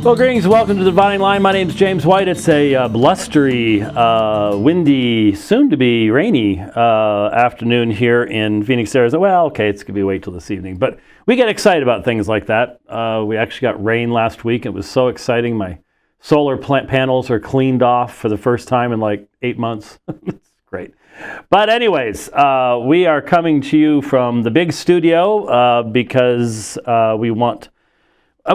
Well, greetings. Welcome to the Dividing Line. My name's James White. It's a blustery, windy, soon-to-be rainy afternoon here in Phoenix, Arizona. Well, okay, it's going to be wait till this evening. But we get excited about things like that. We actually got rain last week. It was so exciting. My solar plant panels are cleaned off for the first time in like 8 months. It's great. But anyways, we are coming to you from the big studio because we want...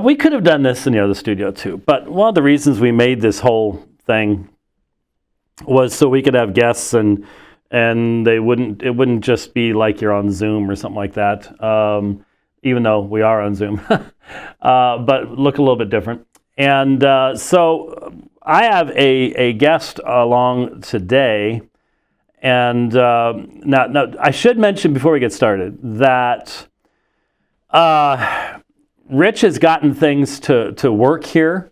we could have done this in the other studio too, but one of the reasons we made this whole thing was so we could have guests and it wouldn't just be like you're on Zoom or something like that, even though we are on Zoom, but look a little bit different. And so I have a guest along today, and now I should mention before we get started that Rich has gotten things to work here,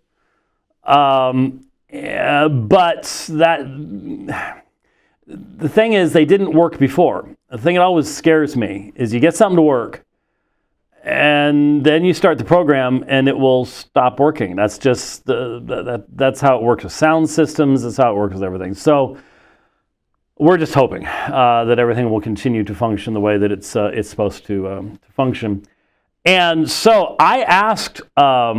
but the thing is they didn't work before. The thing that always scares me is you get something to work, and then you start the program, and it will stop working. That's just that's how it works with sound systems. That's how it works with everything. So we're just hoping that everything will continue to function the way that it's supposed to function. And so I asked our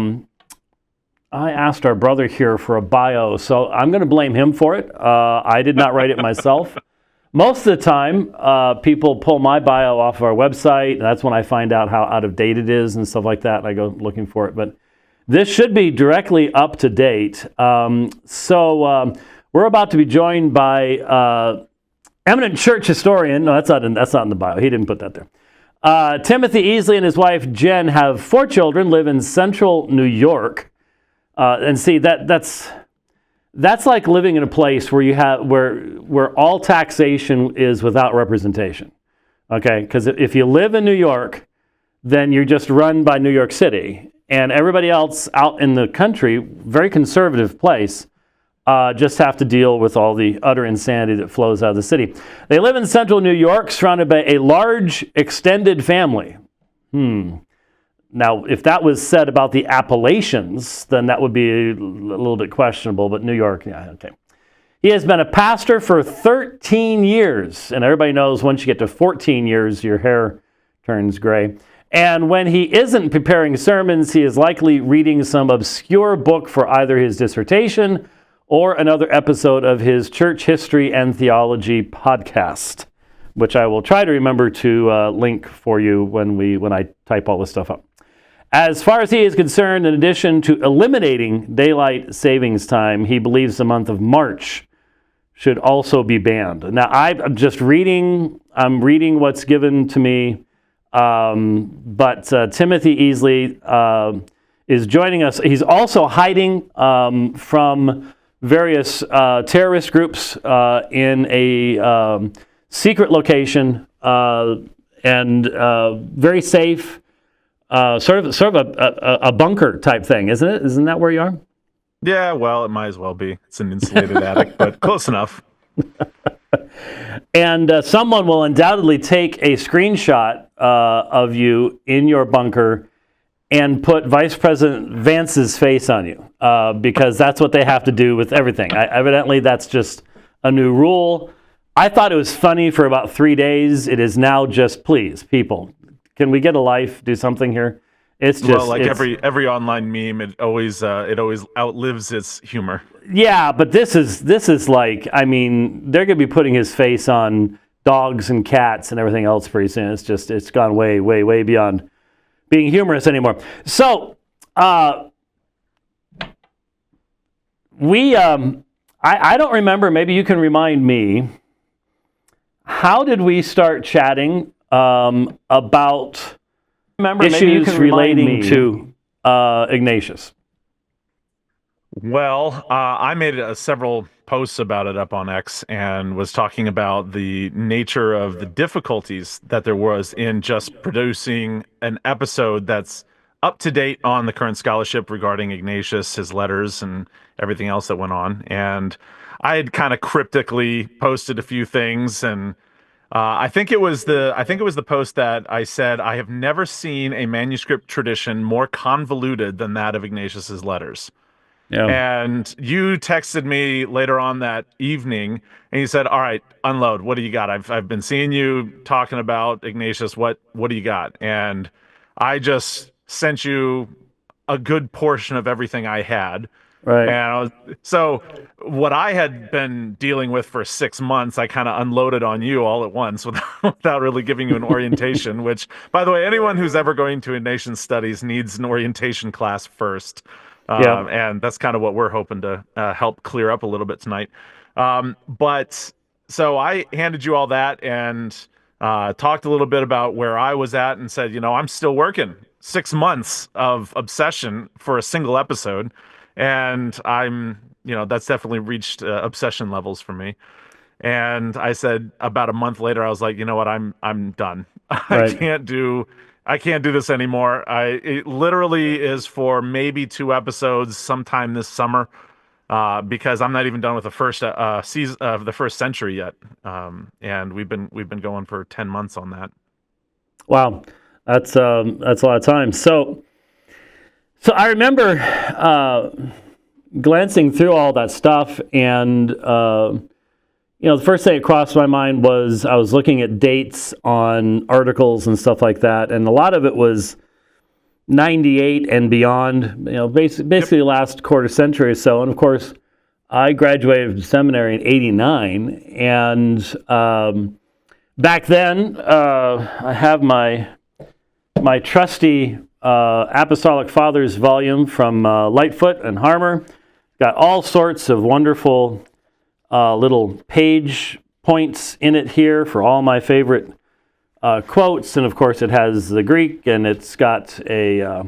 brother here for a bio, so I'm going to blame him for it. I did not write it myself. Most of the time, people pull my bio off of our website, and that's when I find out how out of date it is and stuff like that, and I go looking for it. But this should be directly up to date. So we're about to be joined by eminent church historian. No, that's not in the bio. He didn't put that there. Timothy Easley and his wife Jen have 4 children, live in central New York, and see that's like living in a place where you have where all taxation is without representation. Okay, because if you live in New York, then you're just run by New York City, and everybody else out in the country, very conservative place, just have to deal with all the utter insanity that flows out of the city. They live in central New York, surrounded by a large extended family. Now, if that was said about the Appalachians, then that would be a little bit questionable, but New York, yeah, okay. He has been a pastor for 13 years, and everybody knows once you get to 14 years, your hair turns gray. And when he isn't preparing sermons, he is likely reading some obscure book for either his dissertation or another episode of his church history and theology podcast, which I will try to remember to link for you when I type all this stuff up. As far as he is concerned, in addition to eliminating daylight savings time, he believes the month of March should also be banned. Now, I'm reading what's given to me, but Timothy Easley is joining us. He's also hiding from various terrorist groups in a secret location and very safe, sort of a bunker type thing, isn't it? Isn't that where you are? Yeah, well, it might as well be. It's an insulated attic, but close enough. And someone will undoubtedly take a screenshot of you in your bunker and put Vice President Vance's face on you, because that's what they have to do with everything. Evidently, that's just a new rule. I thought it was funny for about 3 days. It is now just, please, people, can we get a life? Do something here. It's just like every online meme. It always outlives its humor. Yeah, but this is like, I mean, they're going to be putting his face on dogs and cats and everything else pretty soon. It's gone way, way, way beyond being humorous anymore. So, I don't remember, maybe you can remind me, how did we start chatting about issues relating to Ignatius? Well, I made several posts about it up on X and was talking about the nature of the difficulties that there was in just producing an episode that's up to date on the current scholarship regarding Ignatius, his letters, and everything else that went on. And I had kind of cryptically posted a few things, and I think it was the post that I said I have never seen a manuscript tradition more convoluted than that of Ignatius's letters. Yeah. And you texted me later on that evening, and you said, "All right, unload. What do you got? I've been seeing you talking about Ignatius. What do you got?" And I just sent you a good portion of everything I had. Right. And so what I had been dealing with for 6 months, I kind of unloaded on you all at once without really giving you an orientation, which, by the way, anyone who's ever going to Ignatian studies needs an orientation class first. Yeah. And that's kind of what we're hoping to help clear up a little bit tonight. But so I handed you all that and talked a little bit about where I was at and said, I'm still working 6 months of obsession for a single episode. And that's definitely reached obsession levels for me. And I said about a month later, I was like, you know what, I'm done. Right. I can't do this anymore. It literally is for maybe 2 episodes sometime this summer, because I'm not even done with the first season of the first century yet. And we've been going for 10 months on that. Wow, that's a lot of time. So I remember glancing through all that stuff, and the first thing that crossed my mind was I was looking at dates on articles and stuff like that, and a lot of it was 98 and beyond. Basically last quarter century or so. And of course, I graduated from seminary in '89, and back then I have my trusty Apostolic Fathers volume from Lightfoot and Harmer. Got all sorts of wonderful little page points in it here for all my favorite quotes, and of course it has the Greek, and it's got a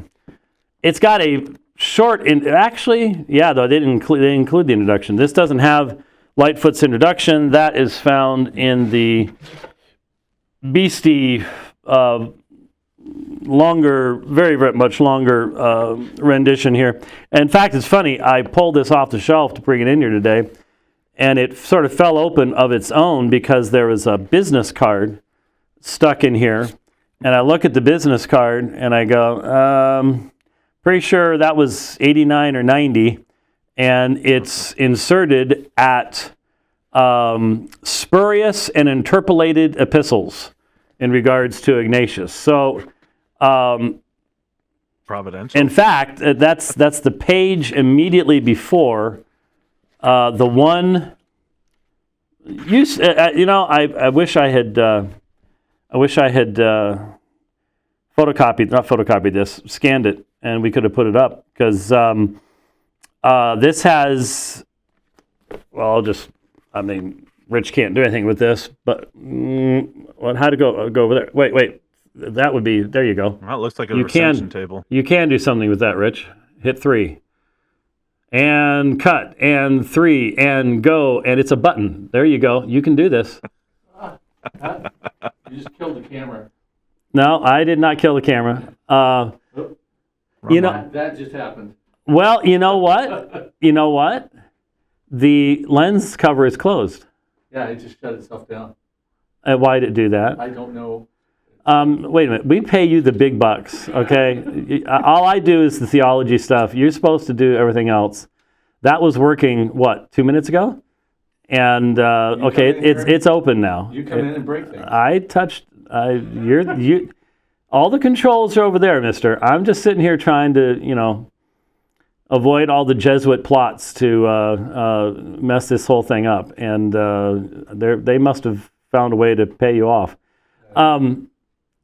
short. Actually, yeah, though they didn't include the introduction. This doesn't have Lightfoot's introduction. That is found in the beastie longer, very, very much longer rendition here. And in fact, it's funny, I pulled this off the shelf to bring it in here today, and it sort of fell open of its own because there was a business card stuck in here. And I look at the business card and I go, pretty sure that was 89 or 90. And it's inserted at spurious and interpolated epistles in regards to Ignatius. So, providential. In fact, that's the page immediately before the one. I wish I had scanned it, and we could have put it up, because this has. Well, Rich can't do anything with this, but how to go over there? Wait. That would be, there you go. Well, it looks like a recension table. You can do something with that, Rich. Hit 3. And cut, and 3, and go, and it's a button. There you go. You can do this. You just killed the camera. No, I did not kill the camera. That just happened. Well, you know what? The lens cover is closed. Yeah, it just shut itself down. Why did it do that? I don't know. Wait a minute. We pay you the big bucks, okay? All I do is the theology stuff. You're supposed to do everything else. That was working, 2 minutes ago? And okay, it's open now. You come in and break things. All the controls are over there, mister. I'm just sitting here trying to, avoid all the Jesuit plots to mess this whole thing up. And they must have found a way to pay you off.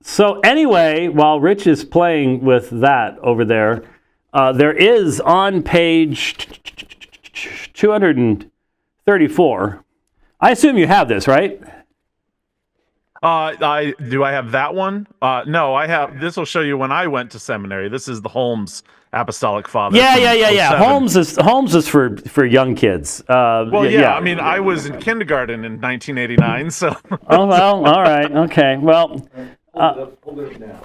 So anyway, while Rich is playing with that over there, there is on page 234. I assume you have this, right? I have that one? No, I have. This will show you when I went to seminary. This is the Holmes Apostolic Father. Yeah. Holmes is for young kids. Yeah. I mean, I was in kindergarten in 1989, so. Oh well, all right, okay. Well, hold it up now.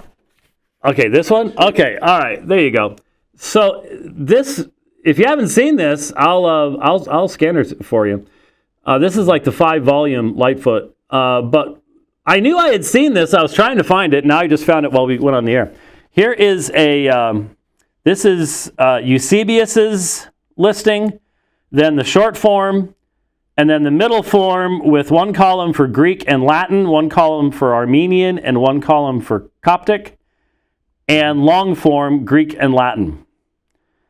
Okay, this one. Okay, all right. There you go. So this, if you haven't seen this, I'll scan it for you. This is like the 5-volume Lightfoot, but I knew I had seen this. I was trying to find it. Now I just found it while we went on the air. Here is this is Eusebius's listing, then the short form, and then the middle form with one column for Greek and Latin, one column for Armenian, and one column for Coptic, and long form Greek and Latin.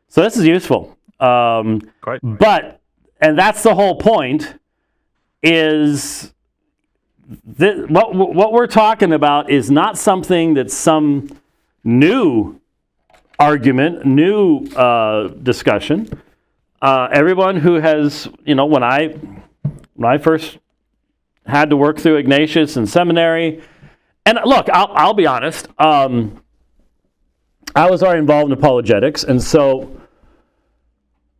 So this is useful. But, and that's the whole point, is what we're talking about is not something that's some new argument, new discussion. Everyone who has, when I first had to work through Ignatius in seminary, and look, I'll be honest, I was already involved in apologetics, and so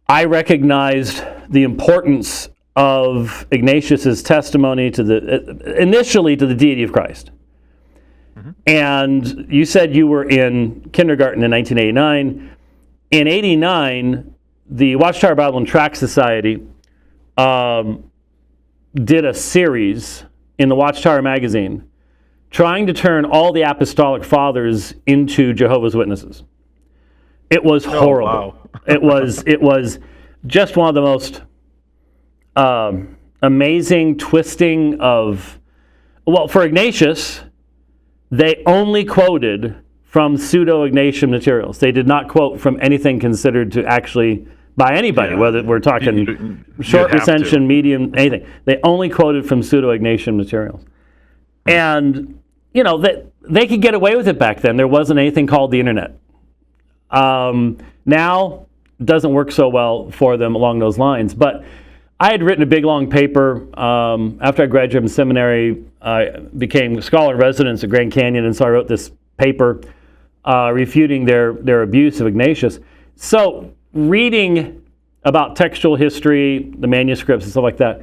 I recognized the importance of Ignatius's testimony initially to the deity of Christ. Mm-hmm. And you said you were in kindergarten in 1989. In 89, the Watchtower Bible and Tract Society did a series in the Watchtower magazine trying to turn all the apostolic fathers into Jehovah's Witnesses. It was horrible. Wow. It was just one of the most amazing twisting of, for Ignatius, they only quoted from pseudo-Ignatian materials. They did not quote from anything considered to actually by anybody, whether we're talking short recension, medium, anything. They only quoted from pseudo-Ignatian materials. And, they could get away with it back then. There wasn't anything called the internet. Now, it doesn't work so well for them along those lines. But I had written a big, long paper. After I graduated from seminary, I became scholar in residence at Grand Canyon, and so I wrote this paper refuting their abuse of Ignatius. So reading about textual history, the manuscripts and stuff like that,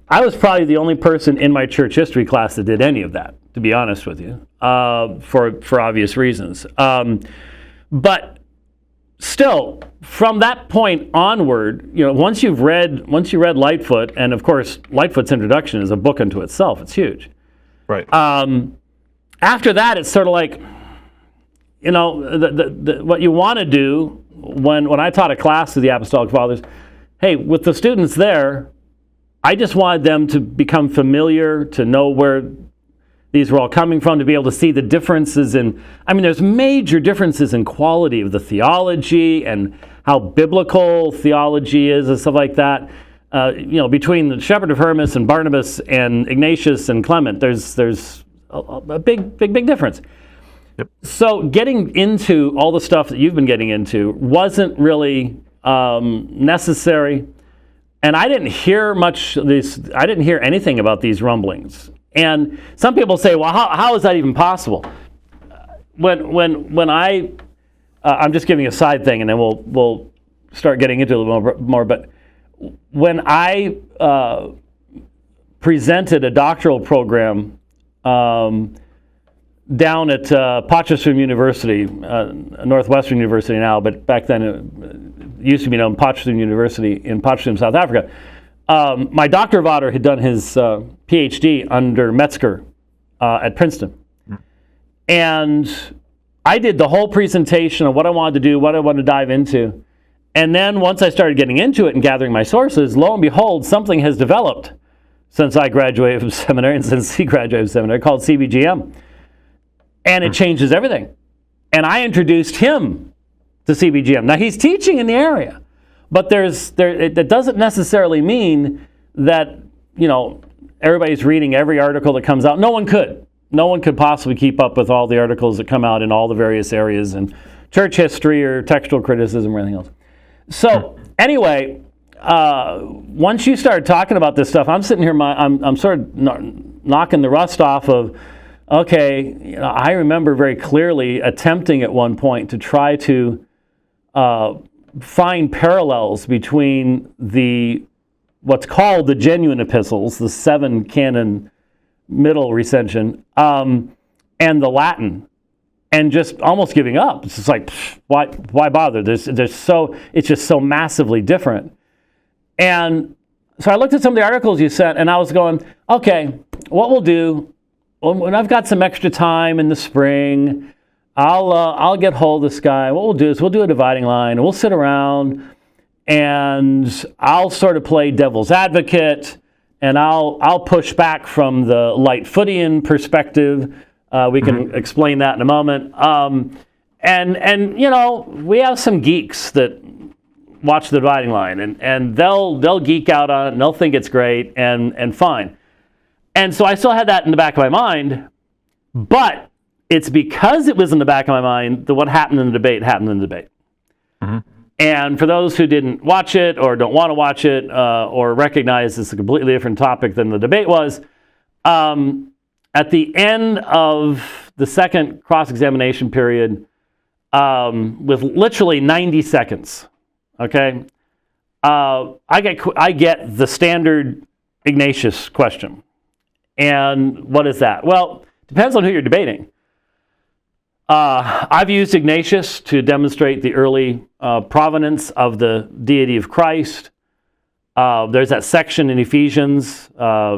I was probably the only person in my church history class that did any of that, to be honest with you, for obvious reasons. But still, from that point onward, once you read Lightfoot, and of course Lightfoot's introduction is a book unto itself. It's huge. Right. After that, it's sort of like, what you want to do when I taught a class to the Apostolic Fathers, hey, with the students there, I just wanted them to become familiar, to know where these were all coming from, to be able to see the differences there's major differences in quality of the theology and how biblical theology is and stuff like that. Between the Shepherd of Hermas and Barnabas and Ignatius and Clement, there's a big difference. Yep. So getting into all the stuff that you've been getting into wasn't really necessary. And I didn't hear I didn't hear anything about these rumblings. And some people say, well, how is that even possible? When I'm just giving a side thing, and then we'll start getting into it a little more. But when I presented a doctoral program down at Potchefstroom University, Northwestern University now, but back then it used to be known Potchefstroom University in Potchefstroom, South Africa. My Dr. Vader had done his PhD under Metzger at Princeton. And I did the whole presentation of what I wanted to do, what I wanted to dive into. And then once I started getting into it and gathering my sources, lo and behold, something has developed since I graduated from seminary and since he graduated from seminary called CBGM. And it changes everything. And I introduced him to CBGM. Now he's teaching in the area. But that doesn't necessarily mean that, everybody's reading every article that comes out. No one could. No one could possibly keep up with all the articles that come out in all the various areas in church history or textual criticism or anything else. So anyway, once you started talking about this stuff, I'm sitting here, I'm sort of knocking the rust off of, okay, I remember very clearly attempting at one point to try to find parallels between what's called the genuine epistles, the 7 canon middle recension, and the Latin, and just almost giving up. It's just like, why bother? It's just so massively different. And so I looked at some of the articles you sent, and I was going, okay, what we'll do, when I've got some extra time in the spring, I'll get hold of this guy. What we'll do is we'll do a dividing line, and we'll sit around, and I'll sort of play devil's advocate, and I'll push back from the Lightfootian perspective. We can explain that in a moment. And you know, we have some geeks that watch the dividing line, and they'll geek out on it, and they'll think it's great, and fine. And so I still had that in the back of my mind, but it's because it was in the back of my mind that what happened in the debate happened in the debate. And for those who didn't watch it or don't want to watch it or recognize it's a completely different topic than the debate was, at the end of the second cross-examination period, with literally 90 seconds, okay, I get the standard Ignatius question. And what is that? Well, depends on who you're debating. I've used Ignatius to demonstrate the early provenance of the deity of Christ. There's that section in Ephesians,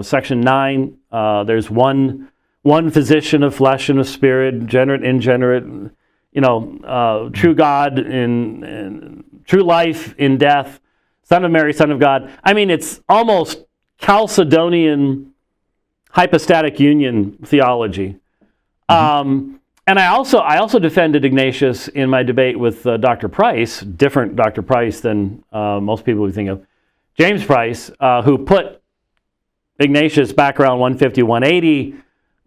section 9. There's one physician of flesh and of spirit, generate, ingenerate, true God in true life in death, Son of Mary, Son of God. I mean, it's almost Chalcedonian hypostatic union theology. And I also defended Ignatius in my debate with Dr. Price, different Dr. Price than most people would think of, James Price, who put Ignatius back around 150, 180,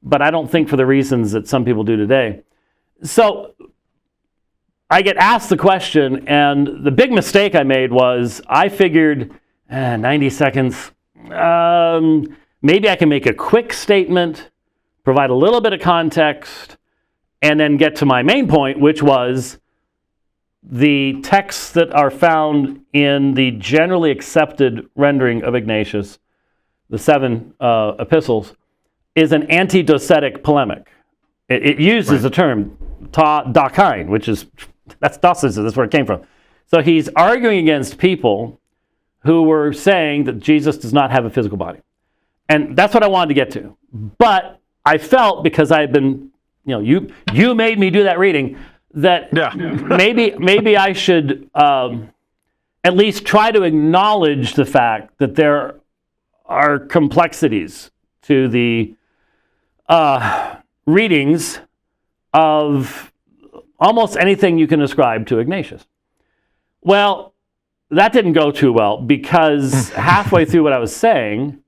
but I don't think for the reasons that some people do today. So I get asked the question, and the big mistake I made was I figured 90 seconds, maybe I can make a quick statement, provide a little bit of context, and then get to my main point, which was the texts that are found in the generally accepted rendering of Ignatius, the 7 epistles, is an anti-docetic polemic. It uses the term ta dakain, which is, that's Docetism, that's where it came from. So he's arguing against people who were saying that Jesus does not have a physical body. And that's what I wanted to get to. But I felt, because I had been, you made me do that reading, that maybe I should at least try to acknowledge the fact that there are complexities to the readings of almost anything you can ascribe to Ignatius. Well, that didn't go too well, because halfway through what I was saying,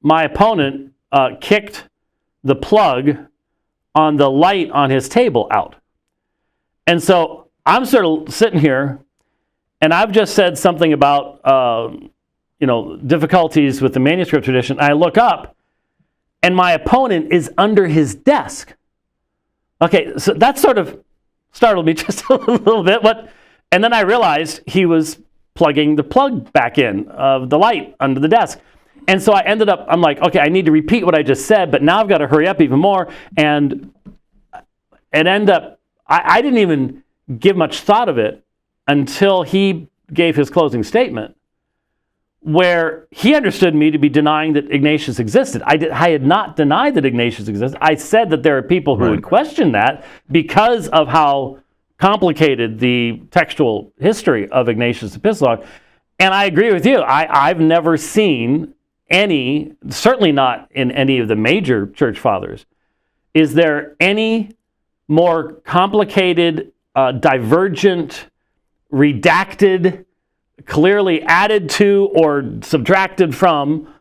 my opponent kicked the plug on the light on his table out. And so I'm sort of sitting here, and I've just said something about difficulties with the manuscript tradition. I look up, and my opponent is under his desk. Okay, so that sort of startled me just a little bit. And then I realized he was plugging the plug back in of the light under the desk. And so I'm like, okay, I need to repeat what I just said, but now I've got to hurry up even more. And I didn't even give much thought of it until he gave his closing statement, where he understood me to be denying that Ignatius existed. I had not denied that Ignatius existed. I said that there are people who would question that because of how complicated the textual history of Ignatius' epistolary. And I agree with you. I've never seen any, certainly not in any of the major church fathers, is there any more complicated, divergent, redacted, clearly added to or subtracted from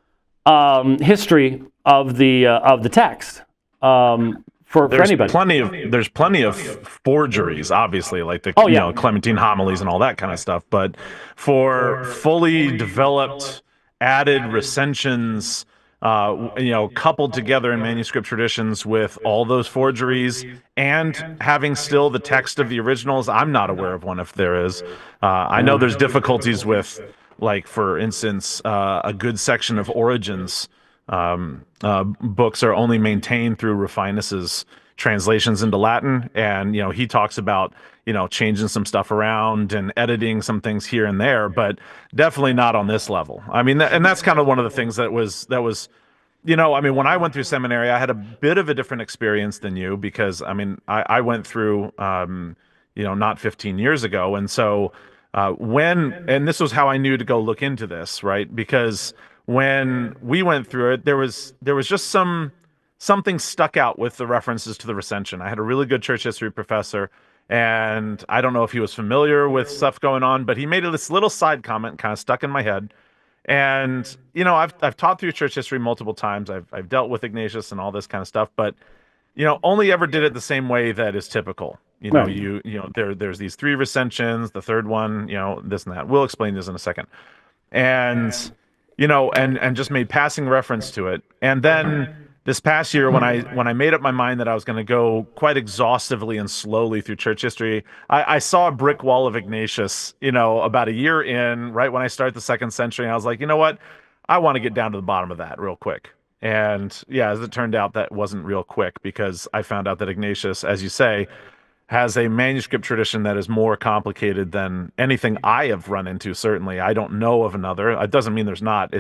history of the text for anybody. There's plenty of forgeries, obviously, like the Clementine homilies and all that kind of stuff. But for fully developed, added recensions, coupled together in manuscript traditions with all those forgeries and having still the text of the originals, I'm not aware of one if there is. I know there's difficulties with, like, for instance, a good section of Origen's books are only maintained through Rufinus's translations into Latin, and he talks about changing some stuff around and editing some things here and there, but definitely not on this level. I mean, and that's kind of one of the things that was I mean, when I went through seminary, I had a bit of a different experience than you because, I mean, I went through, not 15 years ago. And so and this was how I knew to go look into this, right? Because when we went through it, there was just something stuck out with the references to the recension. I had a really good church history professor, and I don't know if he was familiar with stuff going on, but he made this little side comment kind of stuck in my head. And I've taught through church history multiple times. I've dealt with Ignatius and all this kind of stuff, but only ever did it the same way that is typical. Right. There's these three recensions, the third one, this and that. We'll explain this in a second. And and just made passing reference to it. And then this past year, when I made up my mind that I was going to go quite exhaustively and slowly through church history, I saw a brick wall of Ignatius, about a year in, right when I started the 2nd century. And I was like, you know what? I want to get down to the bottom of that real quick. And yeah, as it turned out, that wasn't real quick, because I found out that Ignatius, as you say, has a manuscript tradition that is more complicated than anything I have run into. Certainly, I don't know of another. It doesn't mean there's not. He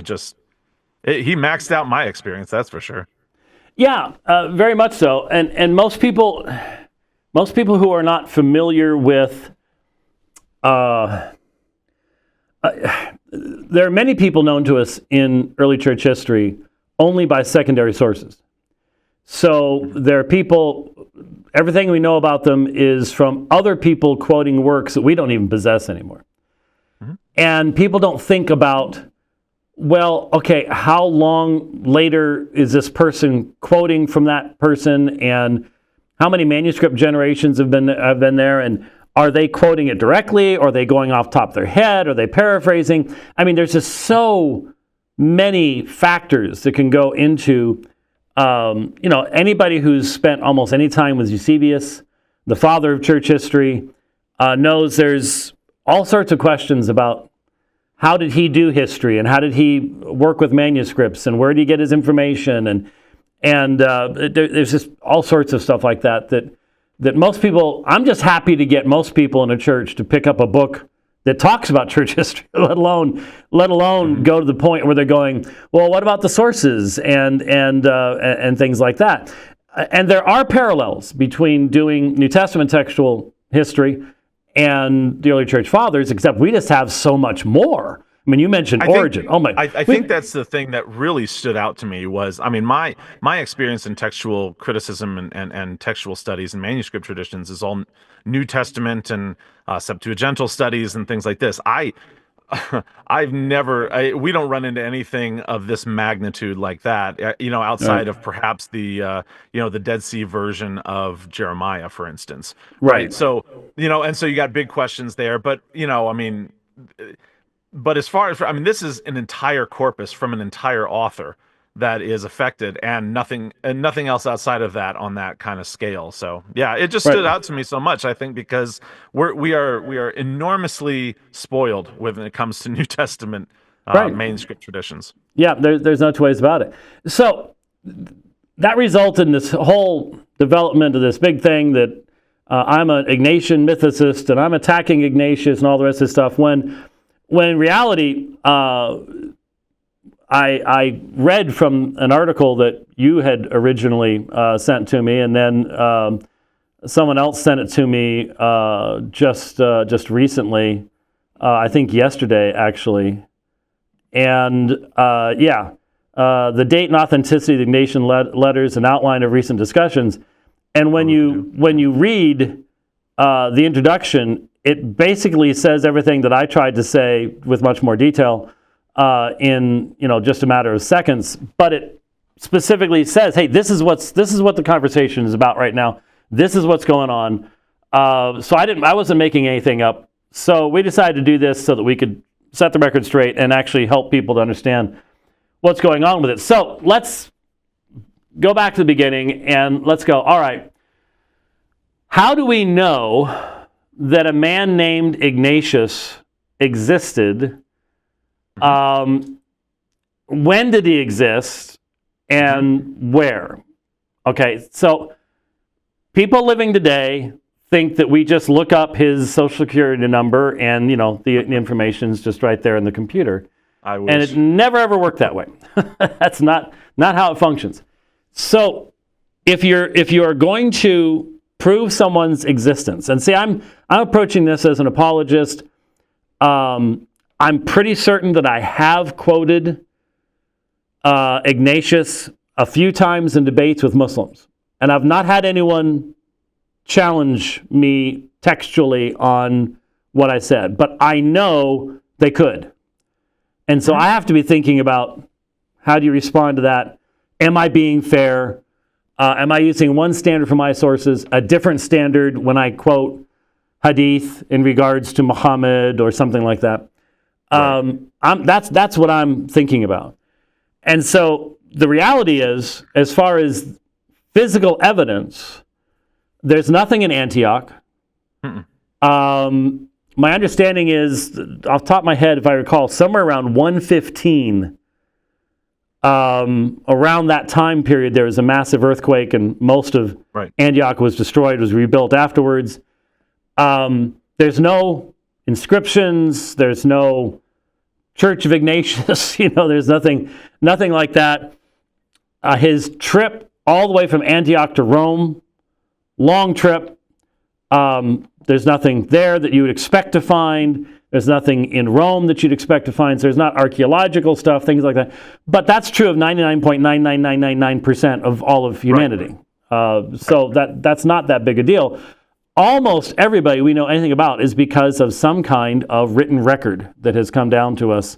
maxed out my experience, that's for sure. Yeah, very much so. And most people who are not familiar with, there are many people known to us in early church history only by secondary sources. So there are people, everything we know about them is from other people quoting works that we don't even possess anymore. Mm-hmm. And people don't think about, well, okay, how long later is this person quoting from that person, and how many manuscript generations have been there, and are they quoting it directly, or are they going off top of their head, are they paraphrasing? I mean, there's just so many factors that can go into, anybody who's spent almost any time with Eusebius, the father of church history, knows there's all sorts of questions about how did he do history, and how did he work with manuscripts, and where did he get his information, and there's just all sorts of stuff like that most people. I'm just happy to get most people in a church to pick up a book that talks about church history, let alone go to the point where they're going, well, what about the sources and things like that. And there are parallels between doing New Testament textual history and the early church fathers, except we just have so much more. I mean, you mentioned Origen. I think that's the thing that really stood out to me was, I mean, my experience in textual criticism and textual studies and manuscript traditions is all New Testament and Septuagintal studies and things like this. We don't run into anything of this magnitude like that, outside of perhaps the Dead Sea version of Jeremiah, for instance. Right. So, and so you got big questions there, but, but as far as, this is an entire corpus from an entire author that is affected, and nothing else outside of that on that kind of scale. So yeah, it just stood out to me so much, I think, because we are enormously spoiled when it comes to New Testament manuscript traditions. Yeah, there's no two ways about it. So that resulted in this whole development of this big thing that I'm an Ignatian mythicist and I'm attacking Ignatius and all the rest of this stuff, when in reality, I read from an article that you had originally sent to me, and then someone else sent it to me just recently, I think yesterday, actually. And the date and authenticity of the Ignatian letters, an outline of recent discussions. And when you read the introduction, it basically says everything that I tried to say with much more detail in just a matter of seconds. But it specifically says, "Hey, this is what the conversation is about right now. This is what's going on." So I wasn't making anything up. So we decided to do this so that we could set the record straight and actually help people to understand what's going on with it. So let's go back to the beginning and let's go. All right, how do we know that a man named Ignatius existed? When did he exist, and where? Okay, so people living today think that we just look up his social security number and the information is just right there in the computer. I wish. And it never ever worked that way. That's not how it functions. So if you're going to prove someone's existence, and see, I'm approaching this as an apologist. I'm pretty certain that I have quoted Ignatius a few times in debates with Muslims, and I've not had anyone challenge me textually on what I said, but I know they could. And so I have to be thinking about, how do you respond to that? Am I being fair? Am I using one standard for my sources, a different standard when I quote hadith in regards to Muhammad or something like that? Right. That's what I'm thinking about. And so the reality is, as far as physical evidence, there's nothing in Antioch. My understanding is, off the top of my head, if I recall, somewhere around 115, around that time period, there was a massive earthquake, and most of Antioch was destroyed, was rebuilt afterwards. There's no inscriptions, there's no Church of Ignatius, there's nothing like that. His trip all the way from Antioch to Rome, long trip. There's nothing there that you would expect to find. There's nothing in Rome that you'd expect to find. So there's not archaeological stuff, things like that. But that's true of 99.99999% of all of humanity. So that's not that big a deal. Almost everybody we know anything about is because of some kind of written record that has come down to us,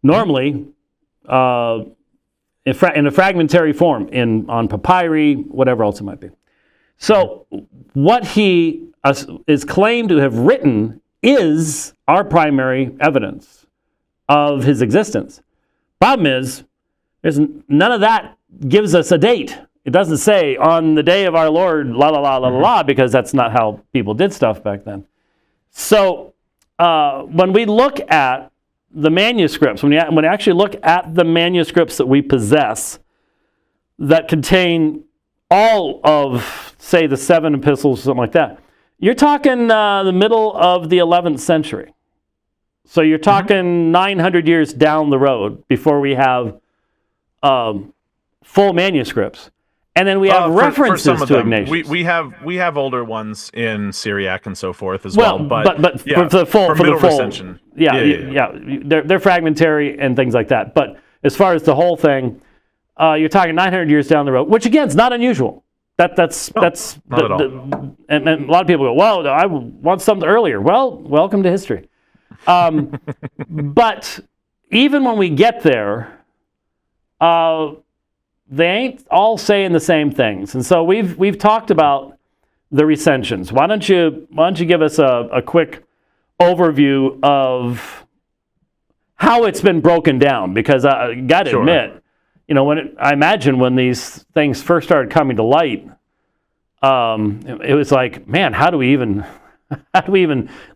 normally in a fragmentary form, on papyri, whatever else it might be. So what he is claimed to have written is our primary evidence of his existence. Problem is, none of that gives us a date. It doesn't say on the day of our Lord, la la la la la, because that's not how people did stuff back then. So when we look at the manuscripts, when you actually look at the manuscripts that we possess that contain all of, say, the 7 epistles, something like that, you're talking the middle of the 11th century. So you're talking 900 years down the road before we have full manuscripts. And then we have references for to Ignatius. We have older ones in Syriac and so forth as well. But yeah, for the full recension. They're fragmentary and things like that. But as far as the whole thing, you're talking 900 years down the road, which again is not unusual. That's not at all. And a lot of people go, well, I want something earlier. Well, welcome to history. But even when we get there, they ain't all saying the same things. And so we've talked about the recensions. Why don't you give us a quick overview of how it's been broken down? Because I got to admit, I imagine when these things first started coming to light, it was like, man, how do we even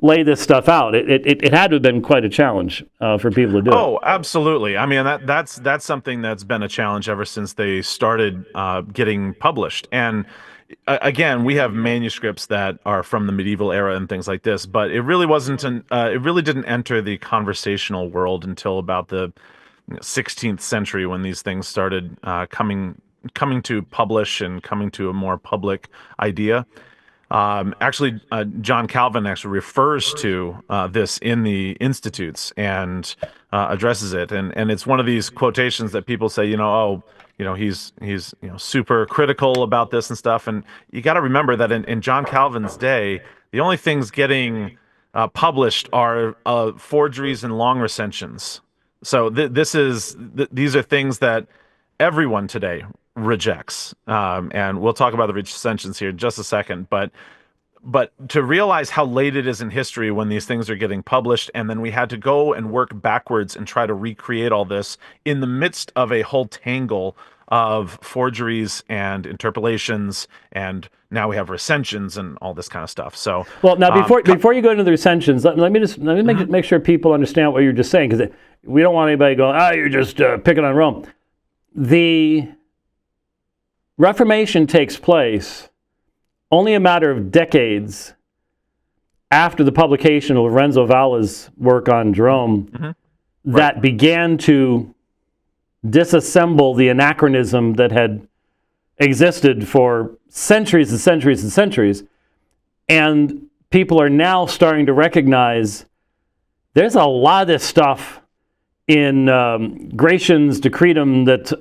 lay this stuff out? It had to have been quite a challenge for people to do. Oh, absolutely. I mean, that's something that's been a challenge ever since they started getting published. And again, we have manuscripts that are from the medieval era and things like this, but it really it really didn't enter the conversational world until about the 16th century, when these things started coming to publish and coming to a more public idea. Actually, John Calvin actually refers to this in the Institutes and addresses it, and it's one of these quotations that people say, he's super critical about this and stuff, and you got to remember that in John Calvin's day, the only things getting published are forgeries and long recensions. So these are things that everyone today rejects, and we'll talk about the recensions here in just a second. But to realize how late it is in history when these things are getting published, and then we had to go and work backwards and try to recreate all this in the midst of a whole tangle of forgeries and interpolations, and now we have recensions and all this kind of stuff. So, well, now before you go into the recensions, let me make sure people understand what you're just saying, because we don't want anybody going, you're just picking on Rome. The Reformation takes place only a matter of decades after the publication of Lorenzo Valla's work on Jerome, that began to disassemble the anachronism that had existed for centuries and centuries and centuries. And people are now starting to recognize there's a lot of this stuff in Gratian's decretum that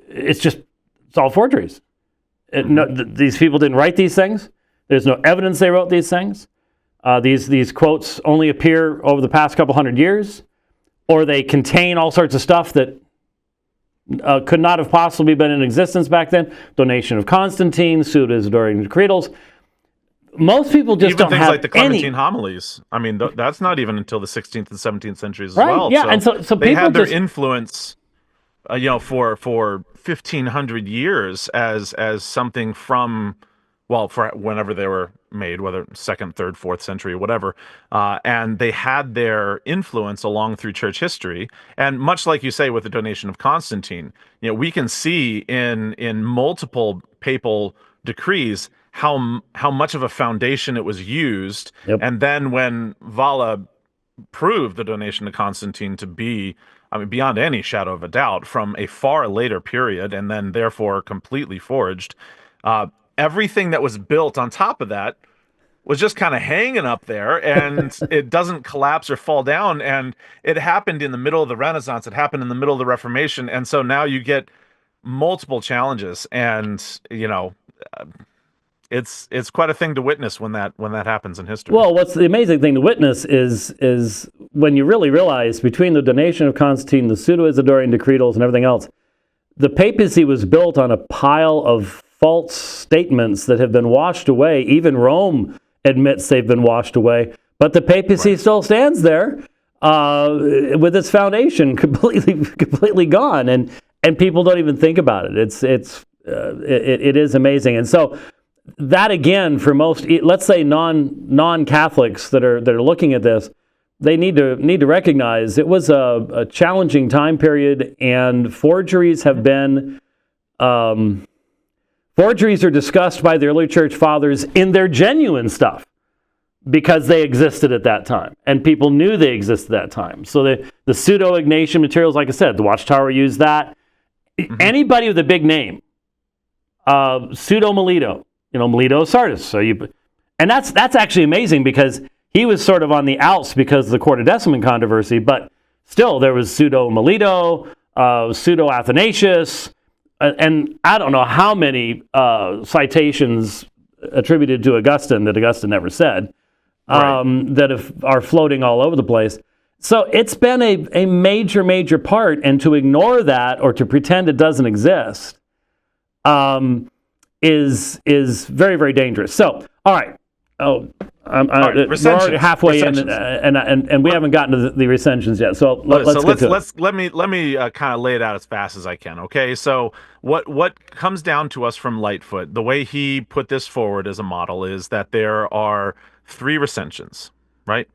it's all forgeries. These people didn't write these things. There's no evidence they wrote these things. These quotes only appear over the past couple hundred years, or they contain all sorts of stuff that could not have possibly been in existence back then. Donation of Constantine, pseudo-Isidorian decretals. Most people just even don't things have like the Clementine homilies. I mean, that's not even until the 16th and 17th centuries as right, well. Yeah, and so they people had their just influence, for 1,500 years as something from, well, for whenever they were made, whether second, third, fourth century, whatever, and they had their influence along through church history. And much like you say with the donation of Constantine, we can see in multiple papal decrees how much of a foundation it was used. Yep. And then when Valla proved the donation to Constantine to be, beyond any shadow of a doubt, from a far later period, and then therefore completely forged, everything that was built on top of that was just kind of hanging up there, and it doesn't collapse or fall down. And it happened in the middle of the Renaissance. It happened in the middle of the Reformation. And so now you get multiple challenges, and it's quite a thing to witness when that happens in history. Well, what's the amazing thing to witness is when you really realize between the donation of Constantine, the pseudo-Isidorian decretals, and everything else, the papacy was built on a pile of false statements that have been washed away. Even Rome admits they've been washed away, but the papacy still stands there with its foundation completely gone, and people don't even think about it. It is amazing, and so. That again, for most, let's say non-Catholics that are looking at this, they need to recognize it was a challenging time period, and forgeries are discussed by the early church fathers in their genuine stuff because they existed at that time, and people knew they existed at that time. So the pseudo-Ignatian materials, like I said, the Watchtower used that. Mm-hmm. Anybody with a big name, pseudo-Melito. Melito Sardis. And that's actually amazing because he was sort of on the outs because of the Quartodeciman controversy, but still there was pseudo Melito, pseudo Athanasius, and I don't know how many citations attributed to Augustine that Augustine never said that are floating all over the place. So it's been a major part, and to ignore that or to pretend it doesn't exist is very, very dangerous. So, all right. We're already halfway in, and we haven't gotten to the recensions yet. So let's get to it. Let me kind of lay it out as fast as I can. Okay. So what comes down to us from Lightfoot, the way he put this forward as a model, is that there are 3 recensions, right?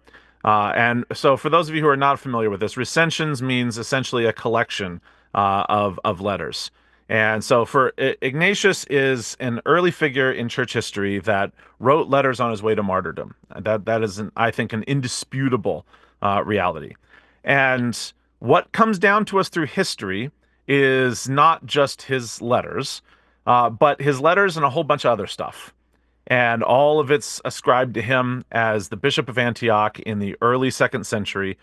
And so for those of you who are not familiar with this, recensions means essentially a collection of letters. And so for Ignatius is an early figure in church history that wrote letters on his way to martyrdom. That is, I think, an indisputable reality. And what comes down to us through history is not just his letters, but his letters and a whole bunch of other stuff. And all of it's ascribed to him as the Bishop of Antioch in the early 2nd century.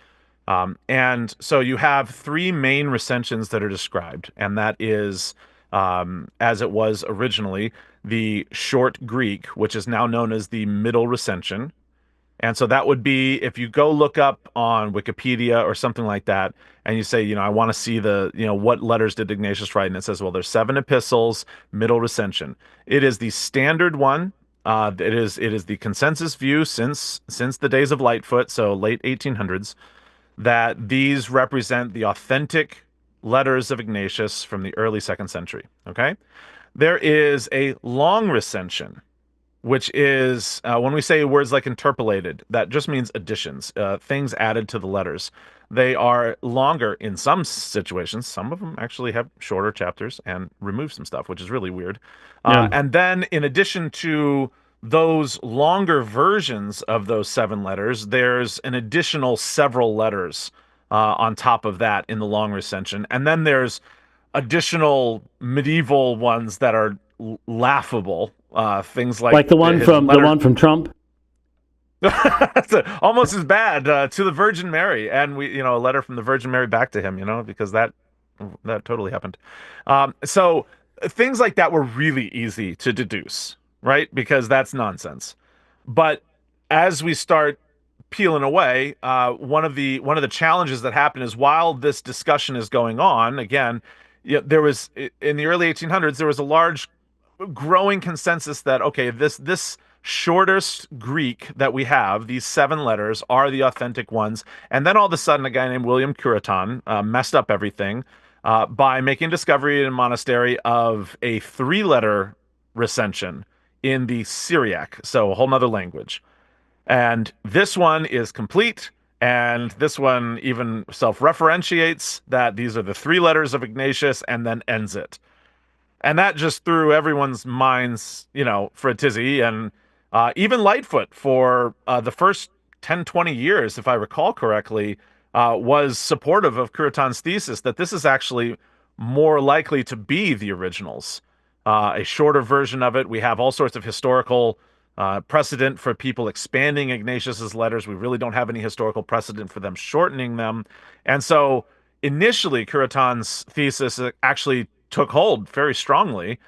And so you have 3 main recensions that are described, and that is, as it was originally, the Short Greek, which is now known as the Middle Recension. And so that would be, if you go look up on Wikipedia or something like that, and you say, I want to see what letters did Ignatius write? And it says, well, there's 7 epistles, Middle Recension. It is the standard one. It is the consensus view since the days of Lightfoot, so late 1800s. That these represent the authentic letters of Ignatius from the early 2nd century, okay? There is a long recension, which is, when we say words like interpolated, that just means additions, things added to the letters. They are longer in some situations. Some of them actually have shorter chapters and remove some stuff, which is really weird. And then in addition to those longer versions of those 7 letters, there's an additional several letters on top of that in the long recension. And then there's additional medieval ones that are laughable. Things like the one his from letter. the one from Trump. Almost as bad, to the Virgin Mary, and a letter from the Virgin Mary back to him, because that totally happened. So things like that were really easy to deduce, right? Because that's nonsense. But as we start peeling away, one of the challenges that happen is, while this discussion is going on, again, there was, in the early 1800s, there was a large growing consensus that, okay, this shortest Greek that we have, these 7 letters, are the authentic ones. And then all of a sudden, a guy named William Curiton messed up everything by making a discovery in a monastery of a 3-letter recension in the Syriac, so a whole nother language. And this one is complete, and this one even self-referentiates that these are the 3 letters of Ignatius, and then ends it. And that just threw everyone's minds, for a tizzy. And even Lightfoot, for the first 10, 20 years, if I recall correctly, was supportive of Curiton's thesis that this is actually more likely to be the originals. A shorter version of it. We have all sorts of historical precedent for people expanding Ignatius's letters. We really don't have any historical precedent for them shortening them. And so initially, Curiton's thesis actually took hold very strongly.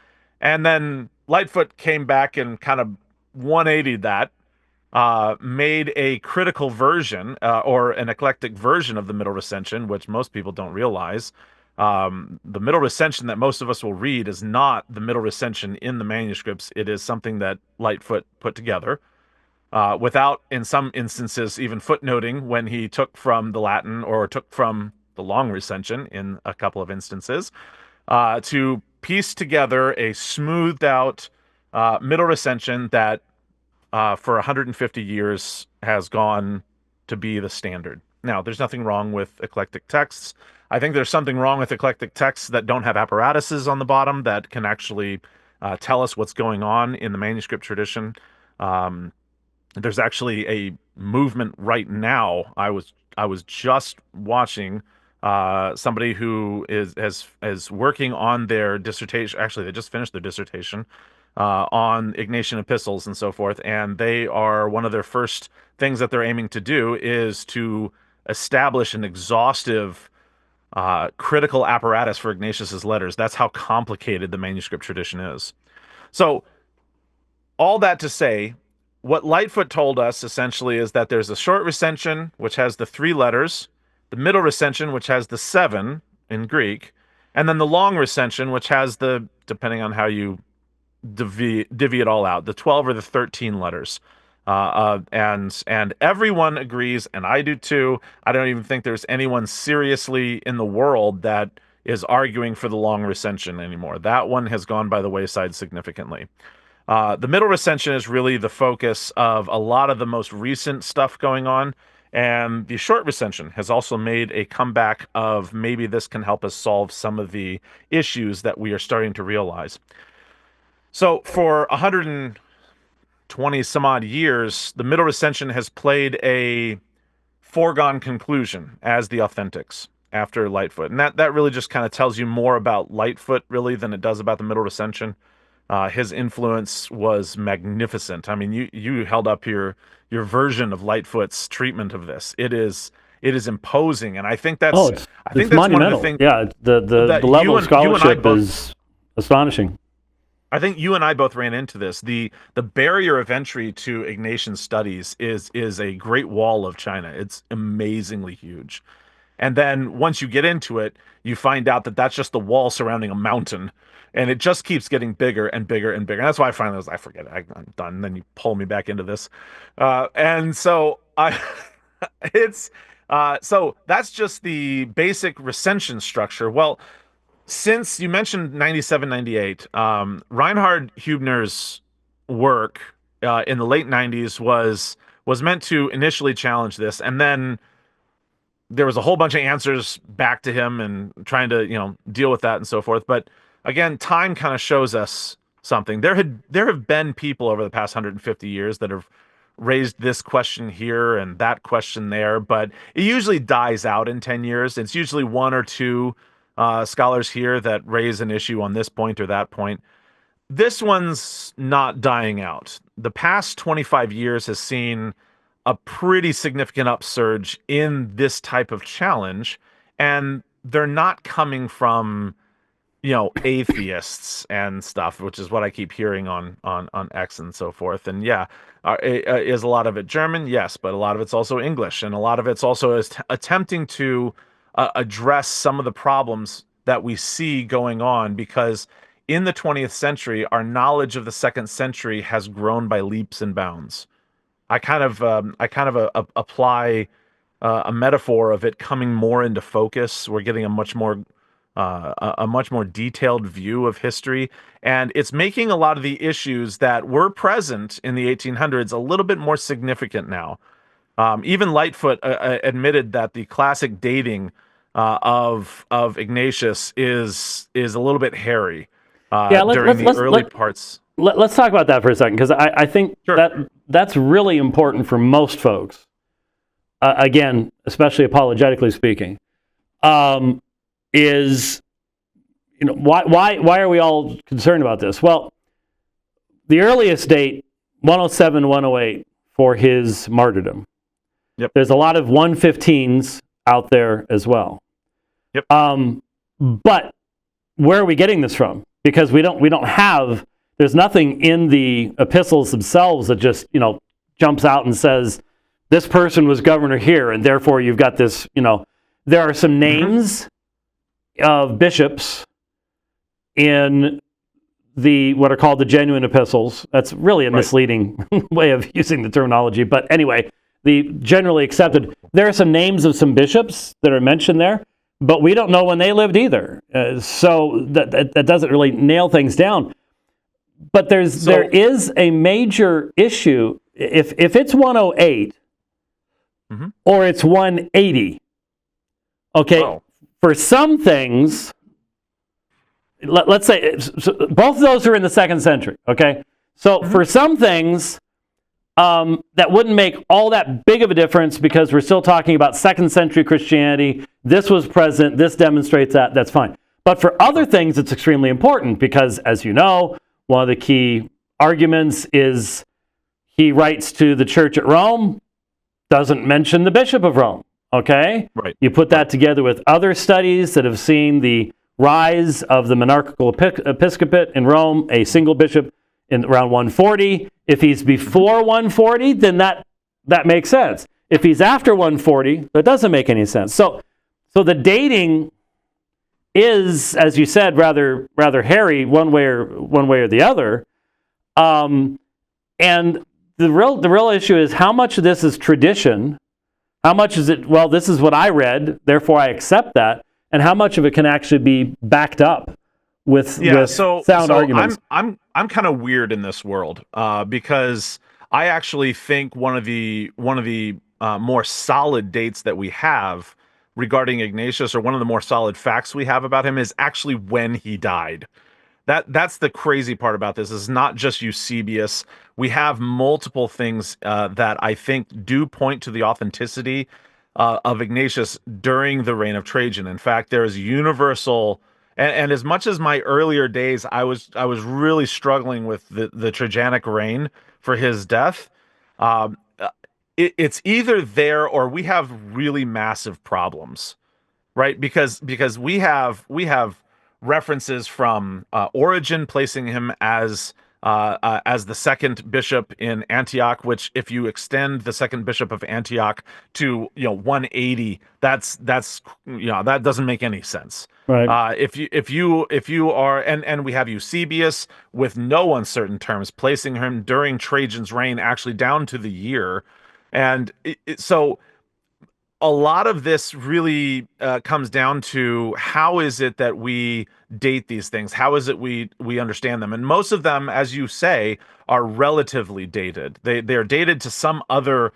And then Lightfoot came back and kind of 180'd that, made a critical version, or an eclectic version of the Middle Recension, which most people don't realize. The Middle Recension that most of us will read is not the Middle Recension in the manuscripts. It is something that Lightfoot put together, without, in some instances, even footnoting when he took from the Latin or took from the Long Recension in a couple of instances, to piece together a smoothed out Middle Recension that for 150 years has gone to be the standard. Now, there's nothing wrong with eclectic texts. I think there's something wrong with eclectic texts that don't have apparatuses on the bottom that can actually tell us what's going on in the manuscript tradition. There's actually a movement right now. I was just watching somebody who is working on their dissertation. Actually, they just finished their dissertation on Ignatian epistles and so forth, and they are, one of their first things that they're aiming to do is to establish an exhaustive critical apparatus for Ignatius's letters. That's how complicated the manuscript tradition is. So all that to say, what Lightfoot told us essentially is that there's a short recension, which has the 3 letters, the middle recension, which has the 7 in Greek, and then the long recension, which has the, depending on how you divvy it all out, the 12 or the 13 letters. And everyone agrees, and I do too. I don't even think there's anyone seriously in the world that is arguing for the long recension anymore. That one has gone by the wayside significantly. The middle recension is really the focus of a lot of the most recent stuff going on, and the short recension has also made a comeback of maybe this can help us solve some of the issues that we are starting to realize. So for 120 some odd years, the middle recension has played a foregone conclusion as the authentics after Lightfoot. And that really just kind of tells you more about Lightfoot, really, than it does about the middle recension. His influence was magnificent. I mean, you held up your version of Lightfoot's treatment of this. It is imposing, and I think that's it's that's monumental. one of the things. Yeah, the level of scholarship is astonishing. I think you and I both ran into this. The barrier of entry to Ignatian studies is a great wall of China. It's amazingly huge. And then once you get into it, you find out that that's just the wall surrounding a mountain. And it just keeps getting bigger and bigger and bigger. And that's why I finally was, I forget it, I'm done. And then you pull me back into this. And so so that's just the basic recension structure. Well, since you mentioned 97, 98, Reinhard Hübner's work in the late 90s was meant to initially challenge this, and then there was a whole bunch of answers back to him and trying to deal with that and so forth. But again, time kind of shows us something. There have been people over the past 150 years that have raised this question here and that question there, but it usually dies out in 10 years. It's usually one or two scholars here that raise an issue on this point or that point. This one's not dying out. The past 25 years has seen a pretty significant upsurge in this type of challenge, and they're not coming from, atheists and stuff, which is what I keep hearing on X and so forth. And yeah, is a lot of it German? Yes, but a lot of it's also English, and a lot of it's also attempting to address some of the problems that we see going on, because in the 20th century, our knowledge of the second century has grown by leaps and bounds. I kind of apply a metaphor of it coming more into focus. We're getting a much more detailed view of history, and it's making a lot of the issues that were present in the 1800s a little bit more significant now. Even Lightfoot admitted that the classic dating of Ignatius is a little bit hairy during the early parts. Let's talk about that for a second, because I think that's really important for most folks. Again, especially apologetically speaking, is why are we all concerned about this? Well, the earliest date 107, 108 for his martyrdom. Yep. There's a lot of 115s out there as well. Yep. But where are we getting this from? Because we don't have. There's nothing in the epistles themselves that just jumps out and says this person was governor here, and therefore you've got this. There are some names of bishops in what are called the genuine epistles. That's really a misleading way of using the terminology, but anyway, the generally accepted. There are some names of some bishops that are mentioned there, but we don't know when they lived either. So that doesn't really nail things down. But there is a major issue if it's 108 or it's 180. Okay, wow. For some things, let's say both of those are in the second century. Okay, so for some things that wouldn't make all that big of a difference, because we're still talking about second century Christianity. This was present. This demonstrates that. That's fine. But for other things, it's extremely important because, as you know, one of the key arguments is he writes to the church at Rome, doesn't mention the Bishop of Rome, okay? Right. You put that together with other studies that have seen the rise of the monarchical episcopate in Rome, a single bishop in around 140. If he's before 140, then that makes sense. If he's after 140, that doesn't make any sense. So the dating is, as you said, rather hairy one way or the other. And the real issue is how much of this is tradition, how much is it, well, this is what I read, therefore I accept that, and how much of it can actually be backed up with sound arguments. I'm kind of weird in this world because I actually think one of the more solid dates that we have regarding Ignatius, or one of the more solid facts we have about him, is actually when he died. That's the crazy part about this. Is not just Eusebius. We have multiple things that I think do point to the authenticity of Ignatius during the reign of Trajan. In fact, there is universal, and as much as my earlier days, I was really struggling with the Trajanic reign for his death. It's either there or we have really massive problems, right? Because we have references from Origen placing him as the second bishop in Antioch, which, if you extend the second bishop of Antioch to 180, that doesn't make any sense. Right. If you are, and we have Eusebius with no uncertain terms placing him during Trajan's reign, actually down to the year. And so a lot of this really comes down to how is it that we date these things? How is it we understand them? And most of them, as you say, are relatively dated. They are dated to some other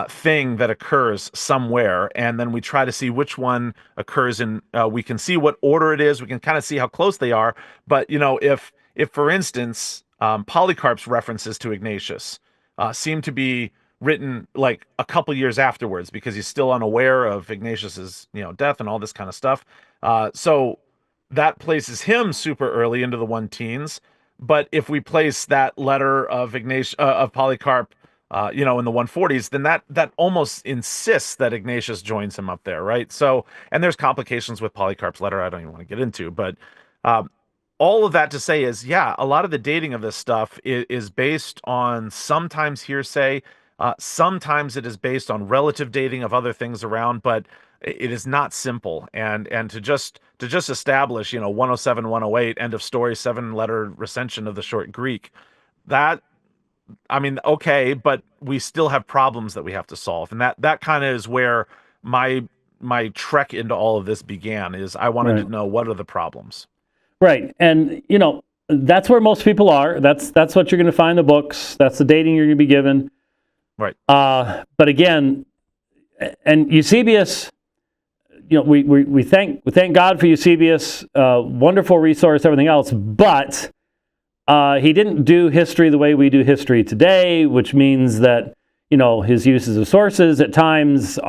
thing that occurs somewhere, and then we try to see which one occurs in. We can see what order it is. We can kind of see how close they are. But if for instance, Polycarp's references to Ignatius, seem to be written like a couple years afterwards because he's still unaware of Ignatius's, death and all this kind of stuff. So that places him super early into the 1 teens. But if we place that letter of of Polycarp, in the 140s, then that almost insists that Ignatius joins him up there, right? So, and there's complications with Polycarp's letter I don't even want to get into, but all of that to say is, yeah, a lot of the dating of this stuff is based on sometimes hearsay, sometimes it is based on relative dating of other things around, but it is not simple. And to just establish, 107, 108, end of story, 7-letter recension of the short Greek, that, I mean, okay, but we still have problems that we have to solve, and that kind of is where my trek into all of this began. Is I wanted to know what are the problems. Right. And, that's where most people are. That's what you're going to find in the books. That's the dating you're going to be given. Right. But again, and Eusebius, we thank God for Eusebius, wonderful resource, everything else, but he didn't do history the way we do history today, which means that, his uses of sources at times